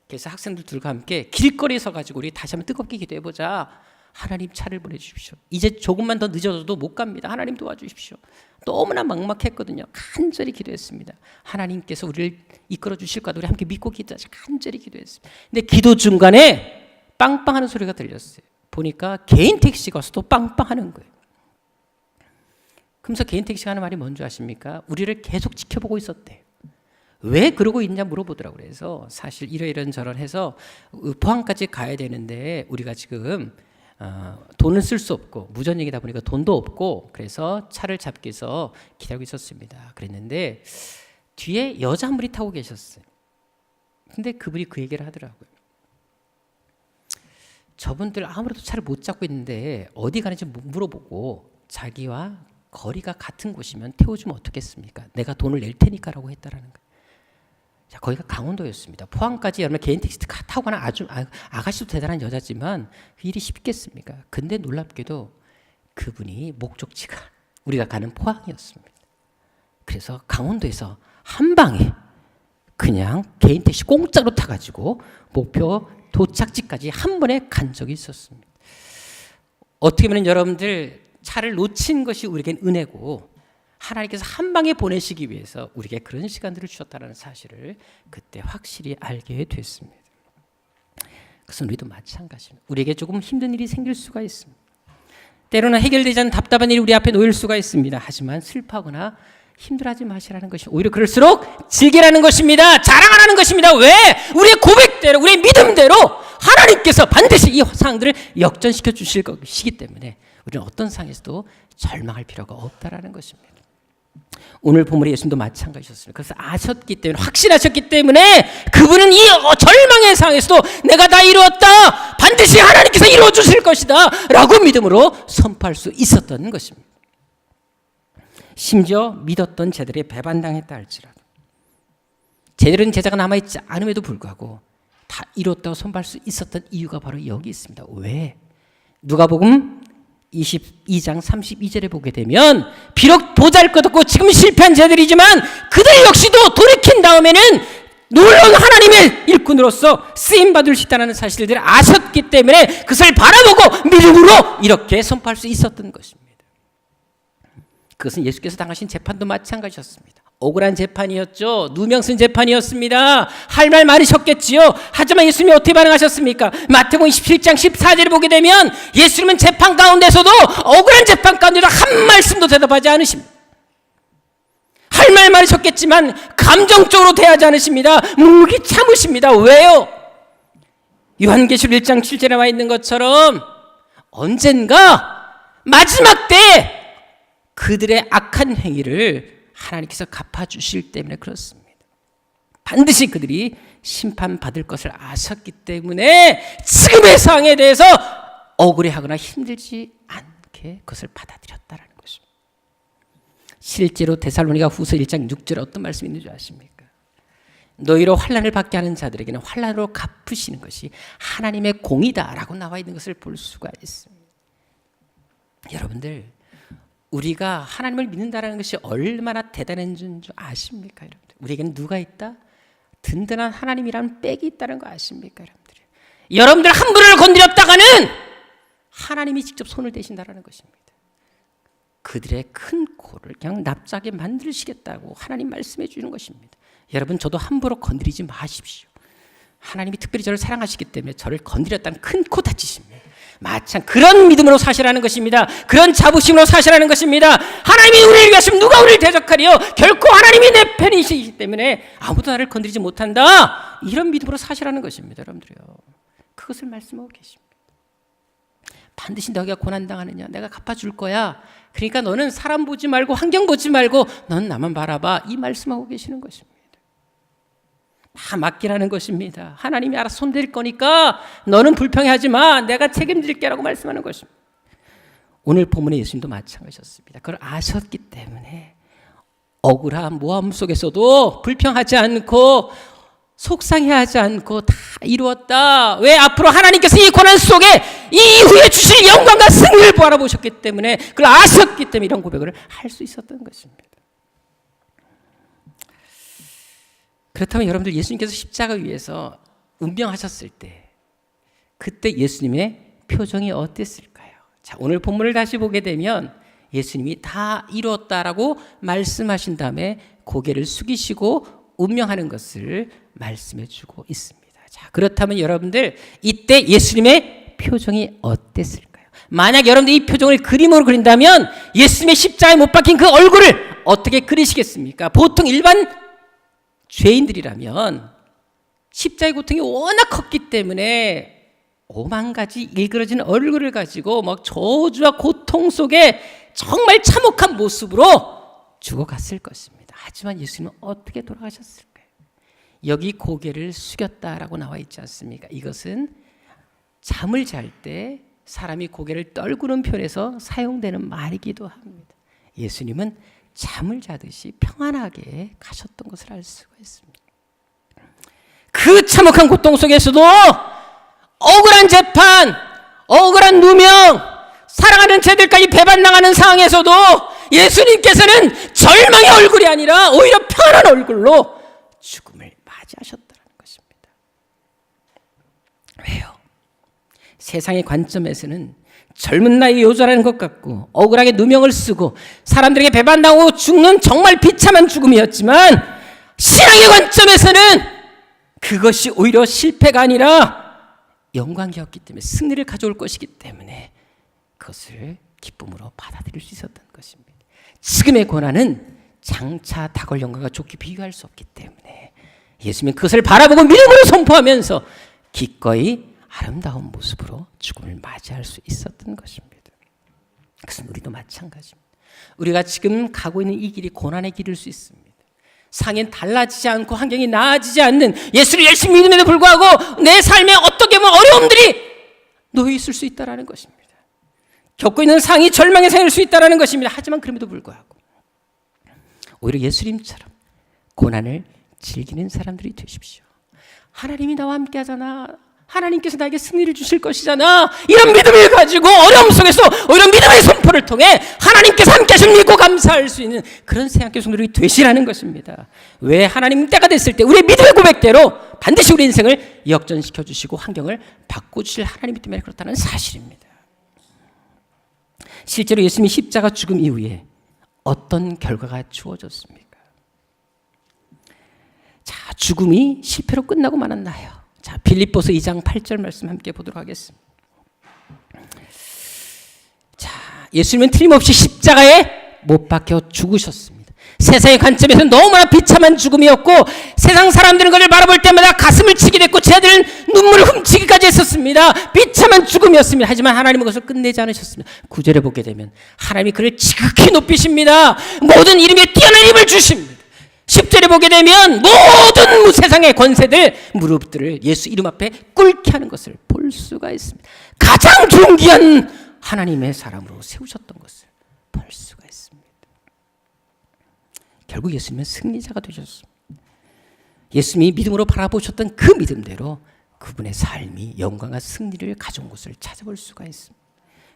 그래서 학생들 둘과 함께 길거리에 서가지고 우리 다시 한번 뜨겁게 기도해보자 하나님 차를 보내주십시오. 이제 조금만 더 늦어도 못 갑니다. 하나님 도와주십시오. 너무나 막막했거든요. 간절히 기도했습니다. 하나님께서 우리를 이끌어 주실 거다. 우리 함께 믿고 기도하자. 간절히 기도했습니다. 근데 기도 중간에 빵빵하는 소리가 들렸어요. 보니까 개인 택시가 와서 또 빵빵하는 거예요. 그러면서 개인 택시가 하는 말이 뭔지 아십니까? 우리를 계속 지켜보고 있었대요. 왜 그러고 있냐 물어보더라고요. 그래서 사실 이런 저런 해서 포항까지 가야 되는데 우리가 지금 돈을 쓸 수 없고 무전역이다 보니까 돈도 없고 그래서 차를 잡기 위해서 기다리고 있었습니다. 그랬는데 뒤에 여자 한 분이 타고 계셨어요. 근데 그분이 그 얘기를 하더라고요. 저분들 아무래도 차를 못 잡고 있는데 어디 가는지 물어보고 자기와 거리가 같은 곳이면 태워주면 어떻겠습니까? 내가 돈을 낼 테니까라고 했다라는 거예요. 자, 거기가 강원도였습니다. 포항까지 여러분 개인 택시 타고 가는 아주 아가씨도 대단한 여자지만 그 일이 쉽겠습니까? 근데 놀랍게도 그분이 목적지가 우리가 가는 포항이었습니다. 그래서 강원도에서 한 방에 그냥 개인 택시 공짜로 타가지고 목표 도착지까지 한 번에 간 적이 있었습니다. 어떻게 보면 여러분들 차를 놓친 것이 우리에겐 은혜고 하나님께서 한 방에 보내시기 위해서 우리에게 그런 시간들을 주셨다는 사실을 그때 확실히 알게 됐습니다. 그것은 우리도 마찬가지입니다. 우리에게 조금 힘든 일이 생길 수가 있습니다. 때로는 해결되지 않는 답답한 일이 우리 앞에 놓일 수가 있습니다. 하지만 슬퍼하거나 힘들어하지 마시라는 것이 오히려 그럴수록 즐기라는 것입니다. 자랑하라는 것입니다. 왜? 우리의 고백대로 우리의 믿음대로 하나님께서 반드시 이 상황들을 역전시켜 주실 것이기 때문에 우리는 어떤 상황에서도 절망할 필요가 없다라는 것입니다. 오늘 본문의 예수님도 마찬가지였습니다. 그래서 아셨기 때문에 확신하셨기 때문에 그분은 이 절망의 상황에서도 내가 다 이루었다. 반드시 하나님께서 이루어 주실 것이다 라고 믿음으로 선포할 수 있었던 것입니다. 심지어 믿었던 제들이 배반당했다 할지라도 제들은 제자가 남아있지 않음에도 불구하고 다 이뤘다고 선포할 수 있었던 이유가 바로 여기 있습니다. 왜? 누가복음 22장 32절에 보게 되면 비록 보잘것없고 지금 실패한 자들이지만 그들 역시도 돌이킨 다음에는 놀라운 하나님의 일꾼으로서 쓰임받을 수 있다는 사실들을 아셨기 때문에 그것을 바라보고 믿음으로 이렇게 선포할 수 있었던 것입니다. 그것은 예수께서 당하신 재판도 마찬가지였습니다. 억울한 재판이었죠. 누명 쓴 재판이었습니다. 할 말 많으셨겠지요. 하지만 예수님이 어떻게 반응하셨습니까? 마태복음 27장 14절에 보게 되면 예수님은 재판 가운데서도 억울한 재판 가운데도 한 말씀도 대답하지 않으십니다. 할 말 많으셨겠지만 감정적으로 대하지 않으십니다. 묵묵히 참으십니다. 왜요? 요한계시록 1장 7절에 와 있는 것처럼 언젠가 마지막 때 그들의 악한 행위를 하나님께서 갚아주실 때문에 그렇습니다. 반드시 그들이 심판받을 것을 아셨기 때문에 지금의 상황에 대해서 억울해하거나 힘들지 않게 그것을 받아들였다는 것입니다. 실제로 데살로니가 후서 1장 6절에 어떤 말씀이 있는 줄 아십니까? 너희로 환난을 받게 하는 자들에게는 환난으로 갚으시는 것이 하나님의 공이다라고 나와 있는 것을 볼 수가 있습니다. 여러분들 우리가 하나님을 믿는다는 것이 얼마나 대단한 줄 아십니까? 여러분들 우리에게는 누가 있다? 든든한 하나님이라는 백이 있다는 거 아십니까? 여러분들 한 분을 건드렸다가는 하나님이 직접 손을 대신다는 것입니다. 그들의 큰 코를 그냥 납작하게 만드시겠다고 하나님 말씀해 주는 것입니다. 여러분 저도 함부로 건드리지 마십시오. 하나님이 특별히 저를 사랑하시기 때문에 저를 건드렸다는 큰 코 다치십니다. 마찬 그런 믿음으로 사시라는 것입니다. 그런 자부심으로 사시라는 것입니다. 하나님이 우리를 위하시면 누가 우리를 대적하리요? 결코 하나님이 내 편이시기 때문에 아무도 나를 건드리지 못한다. 이런 믿음으로 사시라는 것입니다. 여러분들이요. 그것을 말씀하고 계십니다. 반드시 너희가 고난당하느냐? 내가 갚아줄 거야. 그러니까 너는 사람 보지 말고 환경 보지 말고 넌 나만 바라봐. 이 말씀하고 계시는 것입니다. 다 맡기라는 것입니다. 하나님이 알아서 손댈 거니까 너는 불평해하지 마. 내가 책임질게 라고 말씀하는 것입니다. 오늘 본문의 예수님도 마찬가지였습니다. 그걸 아셨기 때문에 억울한 모함 속에서도 불평하지 않고 속상해하지 않고 다 이루었다. 왜? 앞으로 하나님께서 이 고난 속에 이 이후에 주실 영광과 승리를 바라보셨기 때문에 그걸 아셨기 때문에 이런 고백을 할 수 있었던 것입니다. 그렇다면 여러분들 예수님께서 십자가 위에서 운명하셨을 때 그때 예수님의 표정이 어땠을까요? 자, 오늘 본문을 다시 보게 되면 예수님이 다 이루었다라고 말씀하신 다음에 고개를 숙이시고 운명하는 것을 말씀해 주고 있습니다. 자, 그렇다면 여러분들 이때 예수님의 표정이 어땠을까요? 만약 여러분들이 이 표정을 그림으로 그린다면 예수님의 십자가에 못 박힌 그 얼굴을 어떻게 그리시겠습니까? 보통 일반 죄인들이라면 십자가의 고통이 워낙 컸기 때문에 5만 가지 일그러진 얼굴을 가지고 막 저주와 고통 속에 정말 참혹한 모습으로 죽어갔을 것입니다. 하지만 예수님은 어떻게 돌아가셨을까요? 여기 고개를 숙였다라고 나와 있지 않습니까? 이것은 잠을 잘 때 사람이 고개를 떨구는 편에서 사용되는 말이기도 합니다. 예수님은 잠을 자듯이 평안하게 가셨던 것을 알 수가 있습니다. 그 참혹한 고통 속에서도 억울한 재판, 억울한 누명, 사랑하는 제들까지 배반당하는 상황에서도 예수님께서는 절망의 얼굴이 아니라 오히려 편한 얼굴로 죽음을 맞이하셨다는 것입니다. 왜요? 세상의 관점에서는 젊은 나이에 요절하는 것 같고 억울하게 누명을 쓰고 사람들에게 배반당하고 죽는 정말 비참한 죽음이었지만 신앙의 관점에서는 그것이 오히려 실패가 아니라 영광이었기 때문에 승리를 가져올 것이기 때문에 그것을 기쁨으로 받아들일 수 있었던 것입니다. 지금의 고난은 장차 다가올 영광과 좋게 비교할 수 없기 때문에 예수님은 그것을 바라보고 믿음으로 선포하면서 기꺼이 아름다운 모습으로 죽음을 맞이할 수 있었던 것입니다. 그것은 우리도 마찬가지입니다. 우리가 지금 가고 있는 이 길이 고난의 길일 수 있습니다. 상황이 달라지지 않고 환경이 나아지지 않는 예수를 열심히 믿음에도 불구하고 내 삶에 어떻게 보면 어려움들이 놓여 있을 수 있다는 것입니다. 겪고 있는 상황이 절망의 상황일 수 있다는 것입니다. 하지만 그럼에도 불구하고 오히려 예수님처럼 고난을 즐기는 사람들이 되십시오. 하나님이 나와 함께 하잖아. 하나님께서 나에게 승리를 주실 것이잖아. 이런 믿음을 가지고 어려움 속에서 오히려 믿음의 선포를 통해 하나님께서 함께 하시는 믿고 감사할 수 있는 그런 생각의 성도들이 되시라는 것입니다. 왜 하나님 때가 됐을 때 우리의 믿음의 고백대로 반드시 우리 인생을 역전시켜 주시고 환경을 바꿔주실 하나님이기 때문에 그렇다는 사실입니다. 실제로 예수님이 십자가 죽음 이후에 어떤 결과가 주어졌습니까? 자, 죽음이 실패로 끝나고 말았나요? 자, 빌립보서 2장 8절 말씀 함께 보도록 하겠습니다. 자, 예수님은 틀림없이 십자가에 못 박혀 죽으셨습니다. 세상의 관점에서는 너무나 비참한 죽음이었고 세상 사람들은 그를 바라볼 때마다 가슴을 치게 됐고 쟤들은 눈물을 훔치기까지 했었습니다. 비참한 죽음이었습니다. 하지만 하나님은 그것을 끝내지 않으셨습니다. 9절에 보게 되면 하나님이 그를 지극히 높이십니다. 모든 이름에 뛰어난 힘을 주십니다. 10절에 보게 되면 모든 세상의 권세들 무릎들을 예수 이름 앞에 꿇게 하는 것을 볼 수가 있습니다. 가장 존귀한 하나님의 사람으로 세우셨던 것을 볼 수가 있습니다. 결국 예수님은 승리자가 되셨습니다. 예수님이 믿음으로 바라보셨던 그 믿음대로 그분의 삶이 영광과 승리를 가져온 것을 찾아볼 수가 있습니다.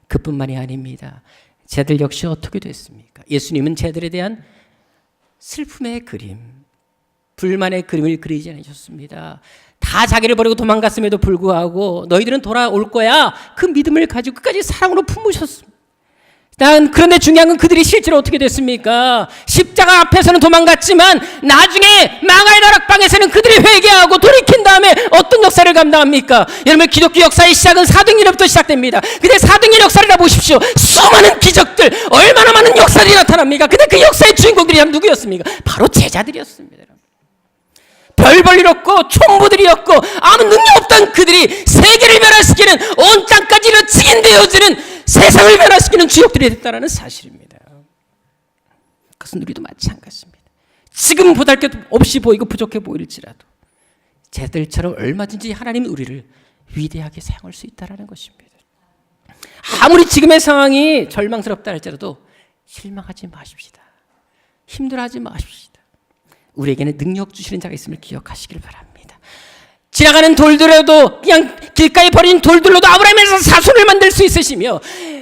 그뿐만이 아닙니다. 쟤들 역시 어떻게 됐습니까? 예수님은 쟤들에 대한 슬픔의 그림, 불만의 그림을 그리지 않으셨습니다. 다 자기를 버리고 도망갔음에도 불구하고 너희들은 돌아올 거야. 그 믿음을 가지고 끝까지 사랑으로 품으셨습니다. 그런데 중요한 건 그들이 실제로 어떻게 됐습니까? 십자가 앞에서는 도망갔지만 나중에 망할 다락방에서는 그들이 회개하고 돌이킨 다음에 어떤 역사를 감당합니까? 여러분, 기독교 역사의 시작은 사도행전부터 시작됩니다. 근데 사도행전 역사를 다 보십시오. 수많은 기적들, 얼마나 많은 역사들이 나타납니까? 근데 그 역사의 주인공들이 누구였습니까? 바로 제자들이었습니다. 별 볼 일 없고 촌부들이었고 아무 능력 없던 그들이 세계를 변화시키는 온 땅까지 이런 증인되어지는 세상을 변화시키는 주역들이 됐다는 사실입니다. 그것은 우리도 마찬가지입니다. 지금 보잘것 없이 보이고 부족해 보일지라도 쟤들처럼 얼마든지 하나님이 우리를 위대하게 사용할 수 있다는 것입니다. 아무리 지금의 상황이 절망스럽다 할지라도 실망하지 마십시다. 힘들어하지 마십시다. 우리에게는 능력 주시는 자가 있음을 기억하시길 바랍니다. 지나가는 돌들에도 그냥 길가에 버린 돌들로도 아브라함에서 사손을 만들 수 있으시며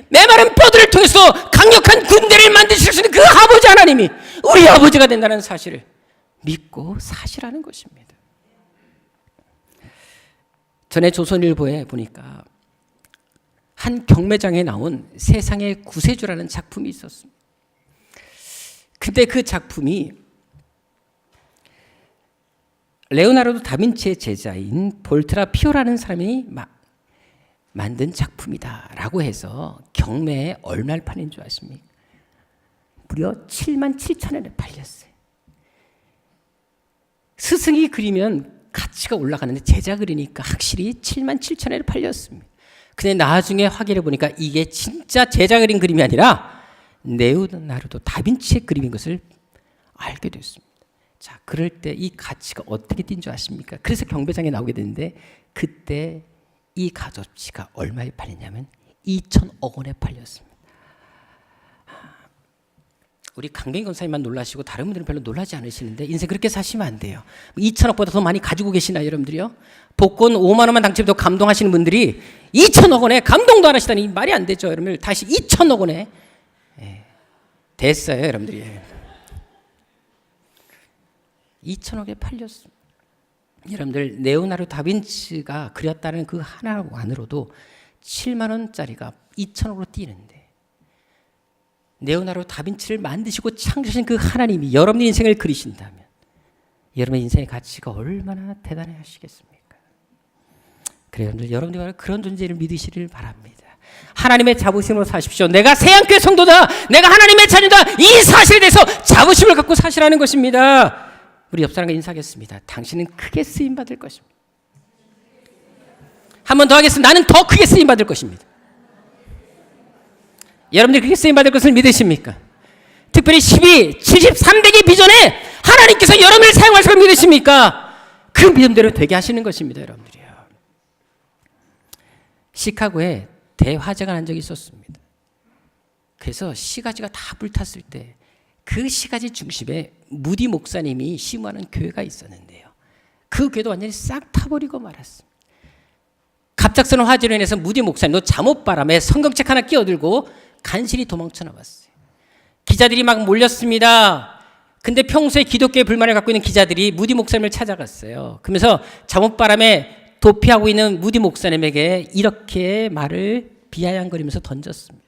메마른 뼈들을 통해서 강력한 군대를 만드실 수 있는 그 아버지 하나님이 우리 아버지가 된다는 사실을 믿고 사시라는 것입니다. 전에 조선일보에 보니까 한 경매장에 나온 세상의 구세주라는 작품이 있었습니다. 근데 그 작품이 레오나르도 다빈치의 제자인 볼트라 피오라는 사람이 만든 작품이다라고 해서 경매에 얼마를 파는 줄 아십니까? 무려 77,000원에 팔렸어요. 스승이 그리면 가치가 올라가는데 제자 그리니까 확실히 77,000원에 팔렸습니다. 근데 나중에 확인해 보니까 이게 진짜 제자 그린 그림이 아니라 레오나르도 다빈치의 그림인 것을 알게 됐습니다. 자, 그럴 때 이 가치가 어떻게 뛴 줄 아십니까? 그래서 경매장에 나오게 됐는데 그때 이 가접치가 얼마에 팔렸냐면 2천억 원에 팔렸습니다. 우리 강병희 권사님만 놀라시고 다른 분들은 별로 놀라지 않으시는데 인생 그렇게 사시면 안 돼요. 2천억보다 더 많이 가지고 계시나요, 여러분들이요? 복권 5만 원만 당첨돼도 감동하시는 분들이 2천억 원에 감동도 안 하시다니 말이 안 되죠. 여러분들 다시 2천억 원에 됐어요, 여러분들이. 2천억에 팔렸습니다. 여러분들 레오나르도 다빈치가 그렸다는 그 하나만으로도 7만 원짜리가 2천억으로 뛰는데 레오나르도 다빈치를 만드시고 창조하신 그 하나님이 여러분의 인생을 그리신다면 여러분의 인생의 가치가 얼마나 대단해 하시겠습니까? 그래요, 여러분들이 그런 존재를 믿으시길 바랍니다. 하나님의 자부심으로 사십시오. 내가 새안교회 성도다, 내가 하나님의 자녀다, 이 사실에 대해서 자부심을 갖고 사시라는 것입니다. 우리 옆 사람과 인사하겠습니다. 당신은 크게 쓰임받을 것입니다. 한 번 더 하겠습니다. 나는 더 크게 쓰임받을 것입니다. 여러분들이 크게 쓰임받을 것을 믿으십니까? 특별히 73대기 비전에 하나님께서 여러분을 사용하실 걸 믿으십니까? 그 믿음대로 되게 하시는 것입니다, 여러분들이요. 시카고에 대화재가 난 적이 있었습니다. 그래서 시가지가 다 불탔을 때 그 시가지 중심에 무디 목사님이 심호하는 교회가 있었는데요. 그 교회도 완전히 싹 타버리고 말았습니다. 갑작스러운 화재로 인해서 무디 목사님도 잠옷바람에 성경책 하나 끼어들고 간신히 도망쳐 나왔어요. 기자들이 막 몰렸습니다. 근데 평소에 기독교에 불만을 갖고 있는 기자들이 무디 목사님을 찾아갔어요. 그러면서 잠옷바람에 도피하고 있는 무디 목사님에게 이렇게 말을 비아냥거리면서 던졌습니다.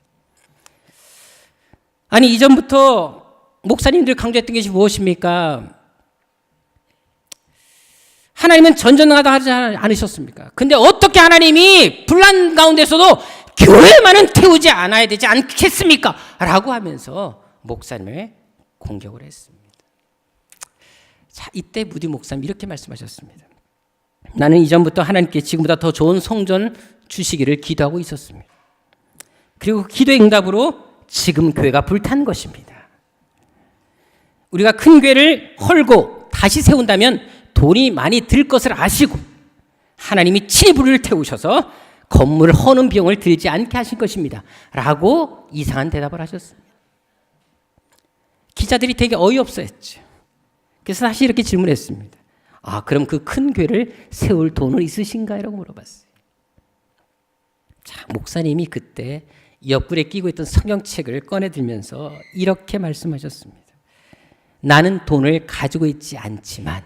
아니, 이전부터 목사님들 강조했던 것이 무엇입니까? 하나님은 전전능하다 하지 않으셨습니까? 근데 어떻게 하나님이 분란 가운데서도 교회만은 태우지 않아야 되지 않겠습니까? 라고 하면서 목사님을 공격을 했습니다. 자, 이때 무디 목사님 이렇게 말씀하셨습니다. 나는 이전부터 하나님께 지금보다 더 좋은 성전 주시기를 기도하고 있었습니다. 그리고 기도의 응답으로 지금 교회가 불탄 것입니다. 우리가 큰 교회를 헐고 다시 세운다면 돈이 많이 들 것을 아시고 하나님이 친히 불을 태우셔서 건물을 허는 비용을 들지 않게 하실 것입니다. 라고 이상한 대답을 하셨습니다. 기자들이 되게 어이없어 했죠. 그래서 다시 이렇게 질문했습니다. 아, 그럼 그 큰 교회를 세울 돈은 있으신가요? 라고 물어봤어요. 자, 목사님이 그때 옆구리에 끼고 있던 성경책을 꺼내들면서 이렇게 말씀하셨습니다. 나는 돈을 가지고 있지 않지만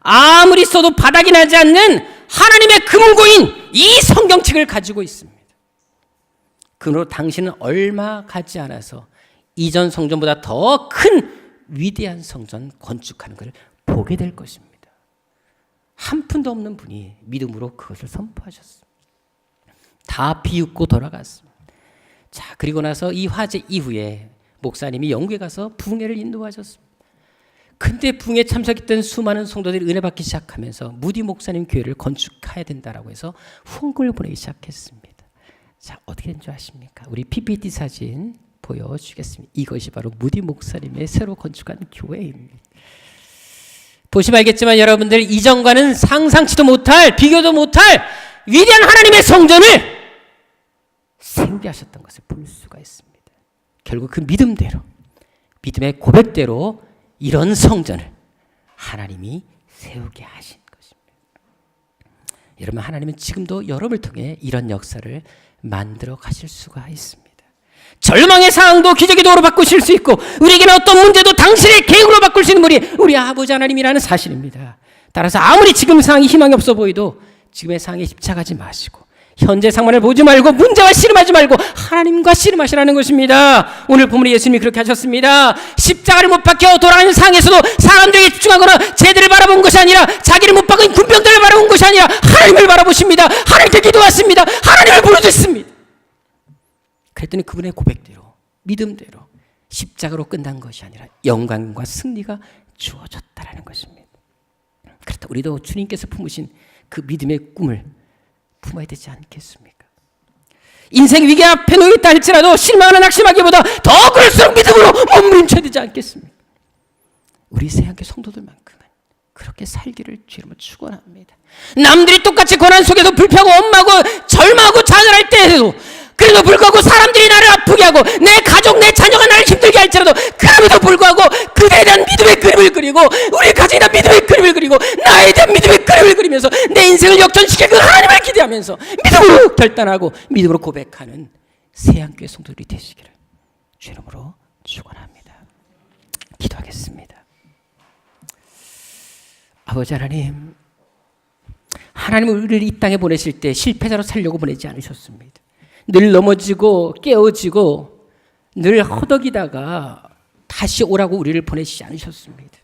아무리 써도 바닥이 나지 않는 하나님의 금고인 이 성경책을 가지고 있습니다. 그러므로 당신은 얼마 가지 않아서 이전 성전보다 더 큰 위대한 성전 건축하는 것을 보게 될 것입니다. 한 푼도 없는 분이 믿음으로 그것을 선포하셨습니다. 다 비웃고 돌아갔습니다. 자, 그리고 나서 이 화재 이후에 목사님이 영국에 가서 부흥회를 인도하셨습니다. 근데 부흥회에 참석했던 수많은 성도들이 은혜 받기 시작하면서 무디 목사님 교회를 건축해야 된다라고 해서 후원금을 보내기 시작했습니다. 자, 어떻게 된 줄 아십니까? 우리 PPT 사진 보여주겠습니다. 이것이 바로 무디 목사님의 새로 건축한 교회입니다. 보시면 알겠지만 여러분들 이전과는 상상치도 못할, 비교도 못할 위대한 하나님의 성전을 세우게 하셨던 것을 볼 수가 있습니다. 결국 그 믿음대로, 믿음의 고백대로 이런 성전을 하나님이 세우게 하신 것입니다. 여러분, 하나님은 지금도 여러분을 통해 이런 역사를 만들어 가실 수가 있습니다. 절망의 상황도 기적의 도로 바꾸실 수 있고 우리에게는 어떤 문제도 당신의 계획으로 바꿀 수 있는 분이 우리 아버지 하나님이라는 사실입니다. 따라서 아무리 지금 상황이 희망이 없어 보이도 지금의 상황에 집착하지 마시고 현재 상황을 보지 말고 문제와 씨름하지 말고 하나님과 씨름하시라는 것입니다. 오늘 본문에 예수님이 그렇게 하셨습니다. 십자가를 못 박혀 돌아가는 상에서도 사람들에게 집중하거나 제들을 바라본 것이 아니라 자기를 못 박은 군병들을 바라본 것이 아니라 하나님을 바라보십니다. 하나님께 기도했습니다. 하나님을 부르짖습니다. 그랬더니 그분의 고백대로 믿음대로 십자가로 끝난 것이 아니라 영광과 승리가 주어졌다라는 것입니다. 그렇다 우리도 주님께서 품으신 그 믿음의 꿈을 품어야 되지 않겠습니까? 인생 위기 앞에 놓여있다 할지라도 실망하는 낙심하기보다 더 그럴수록 믿음으로 몸부림쳐야 되지 않겠습니까? 우리 새학교 성도들만큼은 그렇게 살기를 주님으로 축원합니다. 남들이 똑같이 고난 속에도 불평하고 엄마고 절망하고 좌절할 때에도 그래도 불구하고 사람들이 나를 아프게 하고 내 가족 내 자녀가 나를 힘들게 할지라도 그럼에도 불구하고 그들에 대한 믿음의 그림을 그리고 우리 가정에 대한 믿음의 그림을 그리고 나에 대한 믿음의 그림을 그리면서 내 인생을 역전시킬 그 하나님을 기대하면서 믿음으로 결단하고 믿음으로 고백하는 새한교회 성도들이 되시기를 주 이름으로 축원합니다. 기도하겠습니다. 아버지 하나님, 하나님은 우리를 이 땅에 보내실 때 실패자로 살려고 보내지 않으셨습니다. 늘 넘어지고 깨어지고 늘 허덕이다가 다시 오라고 우리를 보내시지 않으셨습니다.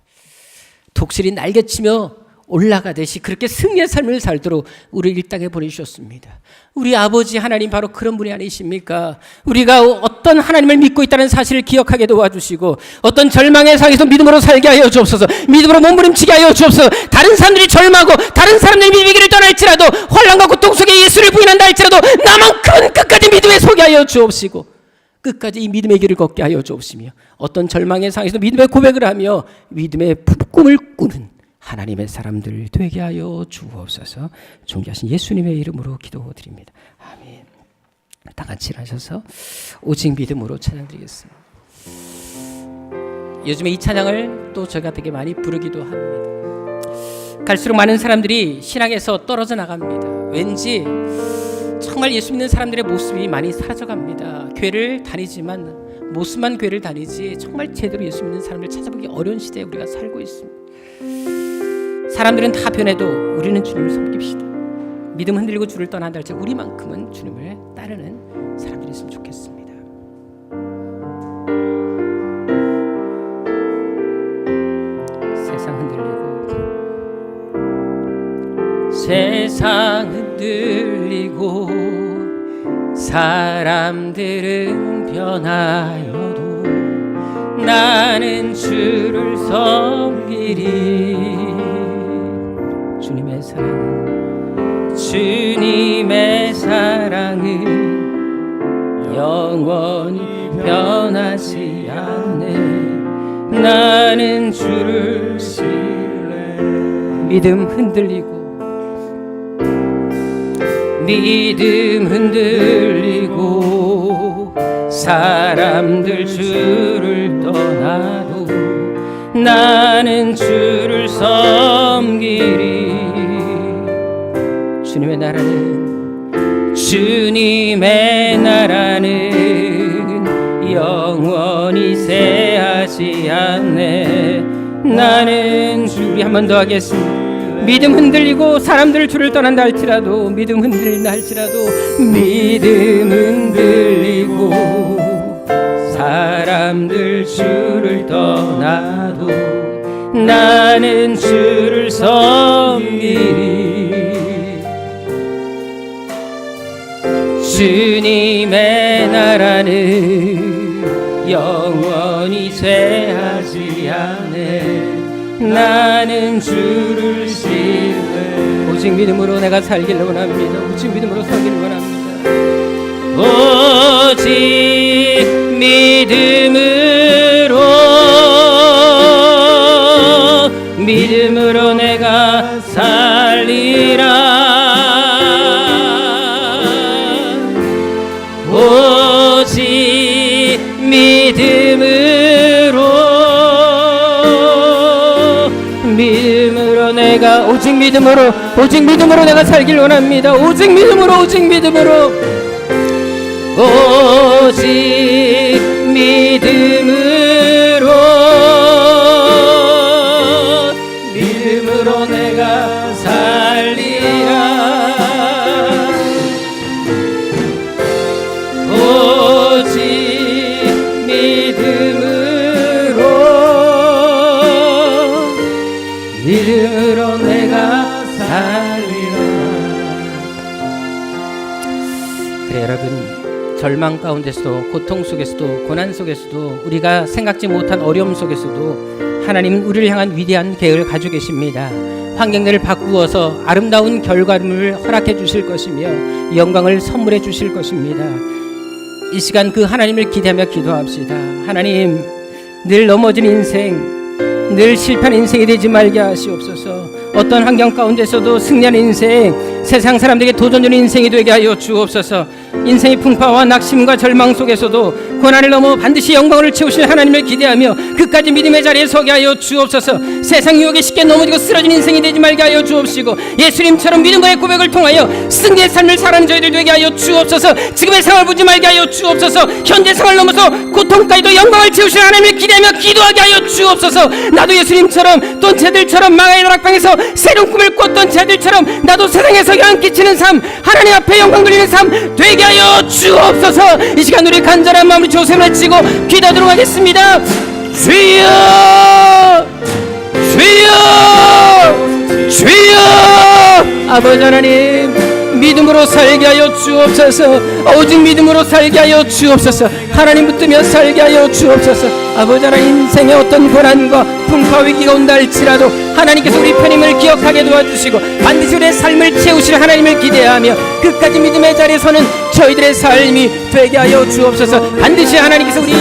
독수리 날개치며 올라가듯이 그렇게 승리의 삶을 살도록 우리를 이 땅에 보내주셨습니다. 우리 아버지 하나님 바로 그런 분이 아니십니까? 우리가 어떤 하나님을 믿고 있다는 사실을 기억하게 도와주시고 어떤 절망의 상에서 믿음으로 살게 하여 주옵소서. 믿음으로 몸부림치게 하여 주옵소서. 다른 사람들이 절망하고 다른 사람들이 믿음의 길을 떠날지라도 환난과 고통 속에 예수를 부인한다 할지라도 나만큼은 끝까지 믿음에 서게 하여 주옵시고 끝까지 이 믿음의 길을 걷게 하여 주옵시며 어떤 절망의 상에서 믿음의 고백을 하며 믿음의 꿈을 꾸는 하나님의 사람들 되게 하여 주옵소서. 존귀하신 예수님의 이름으로 기도드립니다. 아멘. 다 같이 일어나셔서 오직 믿음으로 찬양드리겠습니다. 요즘에 이 찬양을 또 저희가 되게 많이 부르기도 합니다. 갈수록 많은 사람들이 신앙에서 떨어져 나갑니다. 왠지 정말 예수 믿는 사람들의 모습이 많이 사라져갑니다. 교회를 다니지만 모습만 교회를 다니지 정말 제대로 예수 믿는 사람을 찾아보기 어려운 시대에 우리가 살고 있습니다. 사람들은 다 변해도 우리는 주님을 섬깁시다. 믿음 흔들리고 주를 떠난다 할지 우리만큼은 주님을 따르는 사람들이 있으면 좋겠습니다. 세상 흔들리고 사람들은 변하여도 나는 주를 섬기리. 주님의 사랑은 영원히 변하지 않네. 나는 주를 신뢰. 믿음 흔들리고 사람들 주를 떠나도 나는 주를 섬기리. 주님의 나라는 영원히 쇠하지 않네. 나는 우리 한 번 더 하겠습니다. 믿음 흔들리고 사람들 주를 떠난다 할지라도 믿음 흔들린다 할지라도 믿음 흔들리고 사람들 주를 떠나도 나는 주를 섬기리. 주님의 나라는 영원히 쇠하지 않네. 나는 주를 신뢰. 오직 믿음으로 내가 살기를 원합니다. 오직 믿음으로 살기를 원합니다. 오직 믿음으로 내가 살리라. 오직 믿음으로 내가 오직 믿음으로 내가 살길 원합니다. 오직 믿음으로 믿음으로 내가 살리라. 절망 가운데서도, 고통 속에서도, 고난 속에서도, 우리가 생각지 못한 어려움 속에서도 하나님은 우리를 향한 위대한 계획을 가지고 계십니다. 환경들을 바꾸어서 아름다운 결과물을 허락해 주실 것이며 영광을 선물해 주실 것입니다. 이 시간 그 하나님을 기대하며 기도합시다. 하나님, 늘 넘어진 인생, 늘 실패한 인생이 되지 말게 하시옵소서. 어떤 환경 가운데서도 승리하는 인생, 세상 사람들에게 도전적인 인생이 되게 하여 주옵소서. 인생의 풍파와 낙심과 절망 속에서도 고난을 넘어 반드시 영광을 채우실 하나님을 기대하며 끝까지 믿음의 자리에 서게 하여 주옵소서. 세상 유혹에 쉽게 넘어지고 쓰러진 인생이 되지 말게 하여 주옵시고, 예수님처럼 믿음과의 고백을 통하여 승리의 삶을 살아가는 저희들 되게 하여 주옵소서. 지금의 상황을 보지 말게 하여 주옵소서. 현재 상황을 넘어서 고통까지도 영광을 채우실 하나님을 기대하며 기도하게 하여 주옵소서. 나도 예수님처럼 또 쟤들처럼 망하의 나락방에서 새로운 꿈을 꿨던 쟤들처럼 나도 세상에서 영향 끼치는 삶, 하나님 앞에 영광 돌리는 삶 되게 하여 주옵소서. 이 시간 우리 간절한 마음으로 조sem을 외치고 기도하도록 하겠습니다. 주여, 주여, 주여. 아버지 하나님, 믿음으로 살게 하여 주옵소서. 오직 믿음으로 살게 하여 주옵소서. 하나님 붙들며 살게 하여 주옵소서. 아버지 하나님, 인생의 어떤 고난과 풍파 위기가 온다 할지라도 하나님께서 우리 편임을 기억하게 도와주시고 반드시 우리의 삶을 채우실 하나님을 기대하며 끝까지 믿음의 자리에 서는 저희들의 삶이 되게 하여 주옵소서. 반드시 하나님께서 우리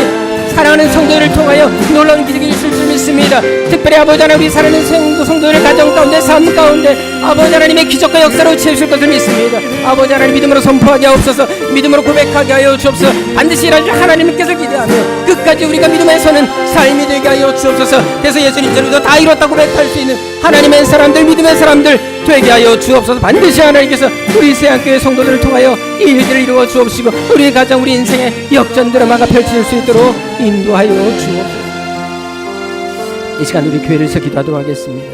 사랑하는 성도들을 통하여 놀라운 기적이 있을 줄 믿습니다. 특별히 아버지 하나님, 우리 사랑하는 성도들의 가정 가운데, 삶 가운데 아버지 하나님의 기적과 역사로 채우실 것을 믿습니다. 아버지 하나님, 믿음으로 선포하게 하옵소서. 믿음으로 고백하게 하여 주옵소서. 반드시 일하실 하나님께서 기대하며 끝까지 우리가 믿음에 서는 삶이 되게 하여 주옵소서. 그래서 예수님처럼 다 이뤘다고 고백할 수 있는 하나님의 사람들, 믿음의 사람들 되게 하여 주옵소서. 반드시 하나님께서 우리 세안교회 성도들을 통하여 이 일들을 이루어 주옵시고 우리 가정, 우리 인생의 역전 드라마가 펼쳐질 수 있도록 인도하여 주옵소서. 이 시간 우리 교회에서 기도하도록 하겠습니다.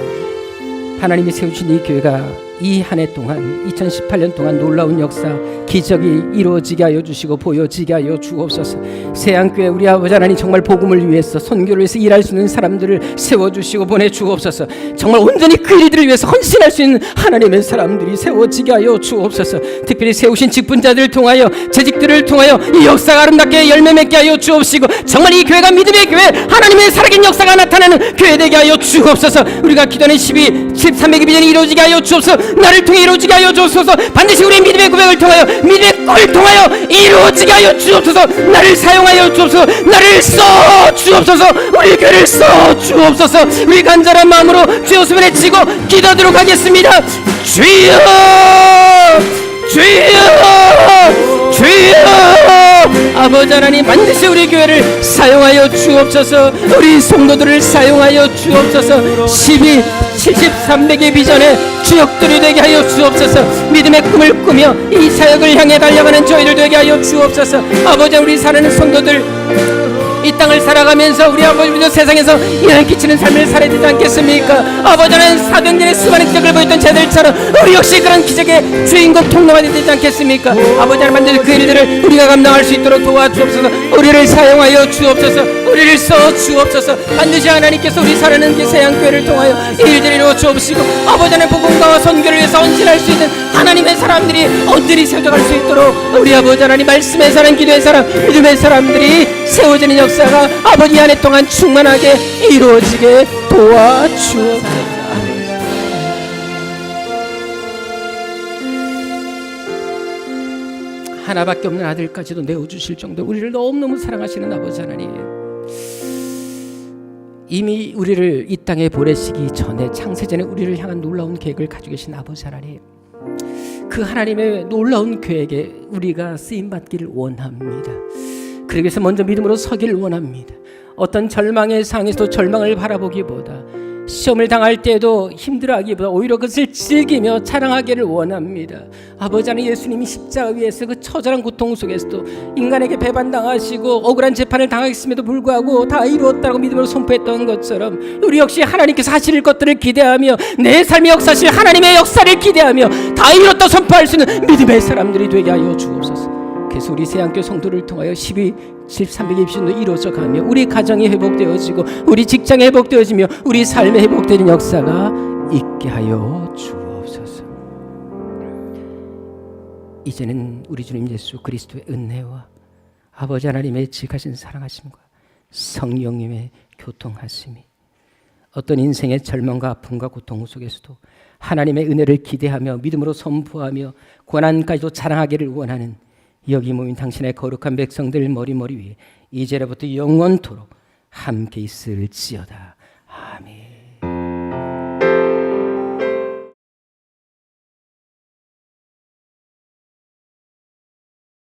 하나님이 세우신 이 교회가 이 한 해 동안, 2018년 동안 놀라운 역사, 기적이 이루어지게 하여 주시고 보여지게 하여 주옵소서. 세안교회 우리 아버지 하나님, 정말 복음을 위해서, 선교를 위해서 일할 수 있는 사람들을 세워주시고 보내주옵소서. 정말 온전히 그 일들을 위해서 헌신할 수 있는 하나님의 사람들이 세워지게 하여 주옵소서. 특별히 세우신 직분자들을 통하여, 재직들을 통하여 이 역사가 아름답게 열매 맺게 하여 주옵시고 정말 이 교회가 믿음의 교회, 하나님의 살아계신 역사가 나타나는 교회 되게 하여 주옵소서. 우리가 기도하는 1300의 비전이 이루어지게 하여 주옵소서. 나를 통해 이루어지게 하여 주옵소서. 반드시 우리의 믿음의 고백을 통하여, 믿음의 꼴을 통하여 이루어지게 하여 주옵소서. 나를 사용하여 주옵소서. 나를 써 주옵소서. 우리 교회를 써 주옵소서. 우리 간절한 마음으로 주여 수면 외치고 기도하도록 하겠습니다. 주여, 주여, 주여. 아버지 하나님, 반드시 우리 교회를 사용하여 주옵소서. 우리 성도들을 사용하여 주옵소서. 12, 70, 300의 비전에 주역들이 되게 하여 주옵소서. 믿음의 꿈을 꾸며 이 사역을 향해 달려가는 저희들 되게 하여 주옵소서. 아버지, 우리 사는 성도들 이 땅을 살아가면서 우리 아버지도 세상에서 영향 끼치는 삶을 살아야 되지 않겠습니까? 아버지는 사도행전의 수많은 기적을 보였던 자들처럼 우리 역시 그런 기적의 주인공 통로가 되지 않겠습니까? 아버지는 반드시 그 일들을 우리가 감당할 수 있도록 도와주옵소서. 우리를 사용하여 주옵소서. 우리를 써 주옵소서. 반드시 하나님께서 우리 살아가는 세안교회를 통하여 이 일들을 이루어 주옵시고 아버지는 복음과 선교를 위해서 헌신할 수 있는 하나님의 사람들이 언제리 세워져갈 수 있도록 우리 아버지 하나님, 말씀의 사람, 기도의 사람, 믿음의 사람들이 세워지는 역사가 아버지 한 해 동안 충만하게 이루어지게 도와주옵소서. 하나밖에 없는 아들까지도 내어주실 정도 우리를 너무너무 사랑하시는 아버지 하나님, 이미 우리를 이 땅에 보내시기 전에, 창세전에 우리를 향한 놀라운 계획을 가지고 계신 아버지 하나님, 그 하나님의 놀라운 계획에 우리가 쓰임받기를 원합니다. 그러기 위해서 먼저 믿음으로 서기를 원합니다. 어떤 절망의 상에서도 절망을 바라보기보다, 시험을 당할 때에도 힘들어하기보다 오히려 그것을 즐기며 자랑하기를 원합니다. 아버지 하나님, 예수님이 십자가 위에서 그 처절한 고통 속에서도 인간에게 배반당하시고 억울한 재판을 당하겠음에도 불구하고 다 이루었다고 믿음으로 선포했던 것처럼 우리 역시 하나님께서 하실 것들을 기대하며 내 삶의 역사실 하나님의 역사를 기대하며 다 이뤘다 선포할 수 있는 믿음의 사람들이 되게 하여 주옵소서. 그래서 우리 세안교회 성도를 통하여 12, 300의 비전도 이루어져 가며 우리 가정이 회복되어지고 우리 직장이 회복되어지며 우리 삶에 회복되는 역사가 있게 하여 주옵소서. 이제는 우리 주님 예수 그리스도의 은혜와 아버지 하나님의 지극하신 사랑하심과 성령님의 교통하심이 어떤 인생의 절망과 아픔과 고통 속에서도 하나님의 은혜를 기대하며 믿음으로 선포하며 고난까지도 자랑하기를 원하는 여기 모인 당신의 거룩한 백성들 머리 위에 이제로부터 영원토록 함께 있을지어다.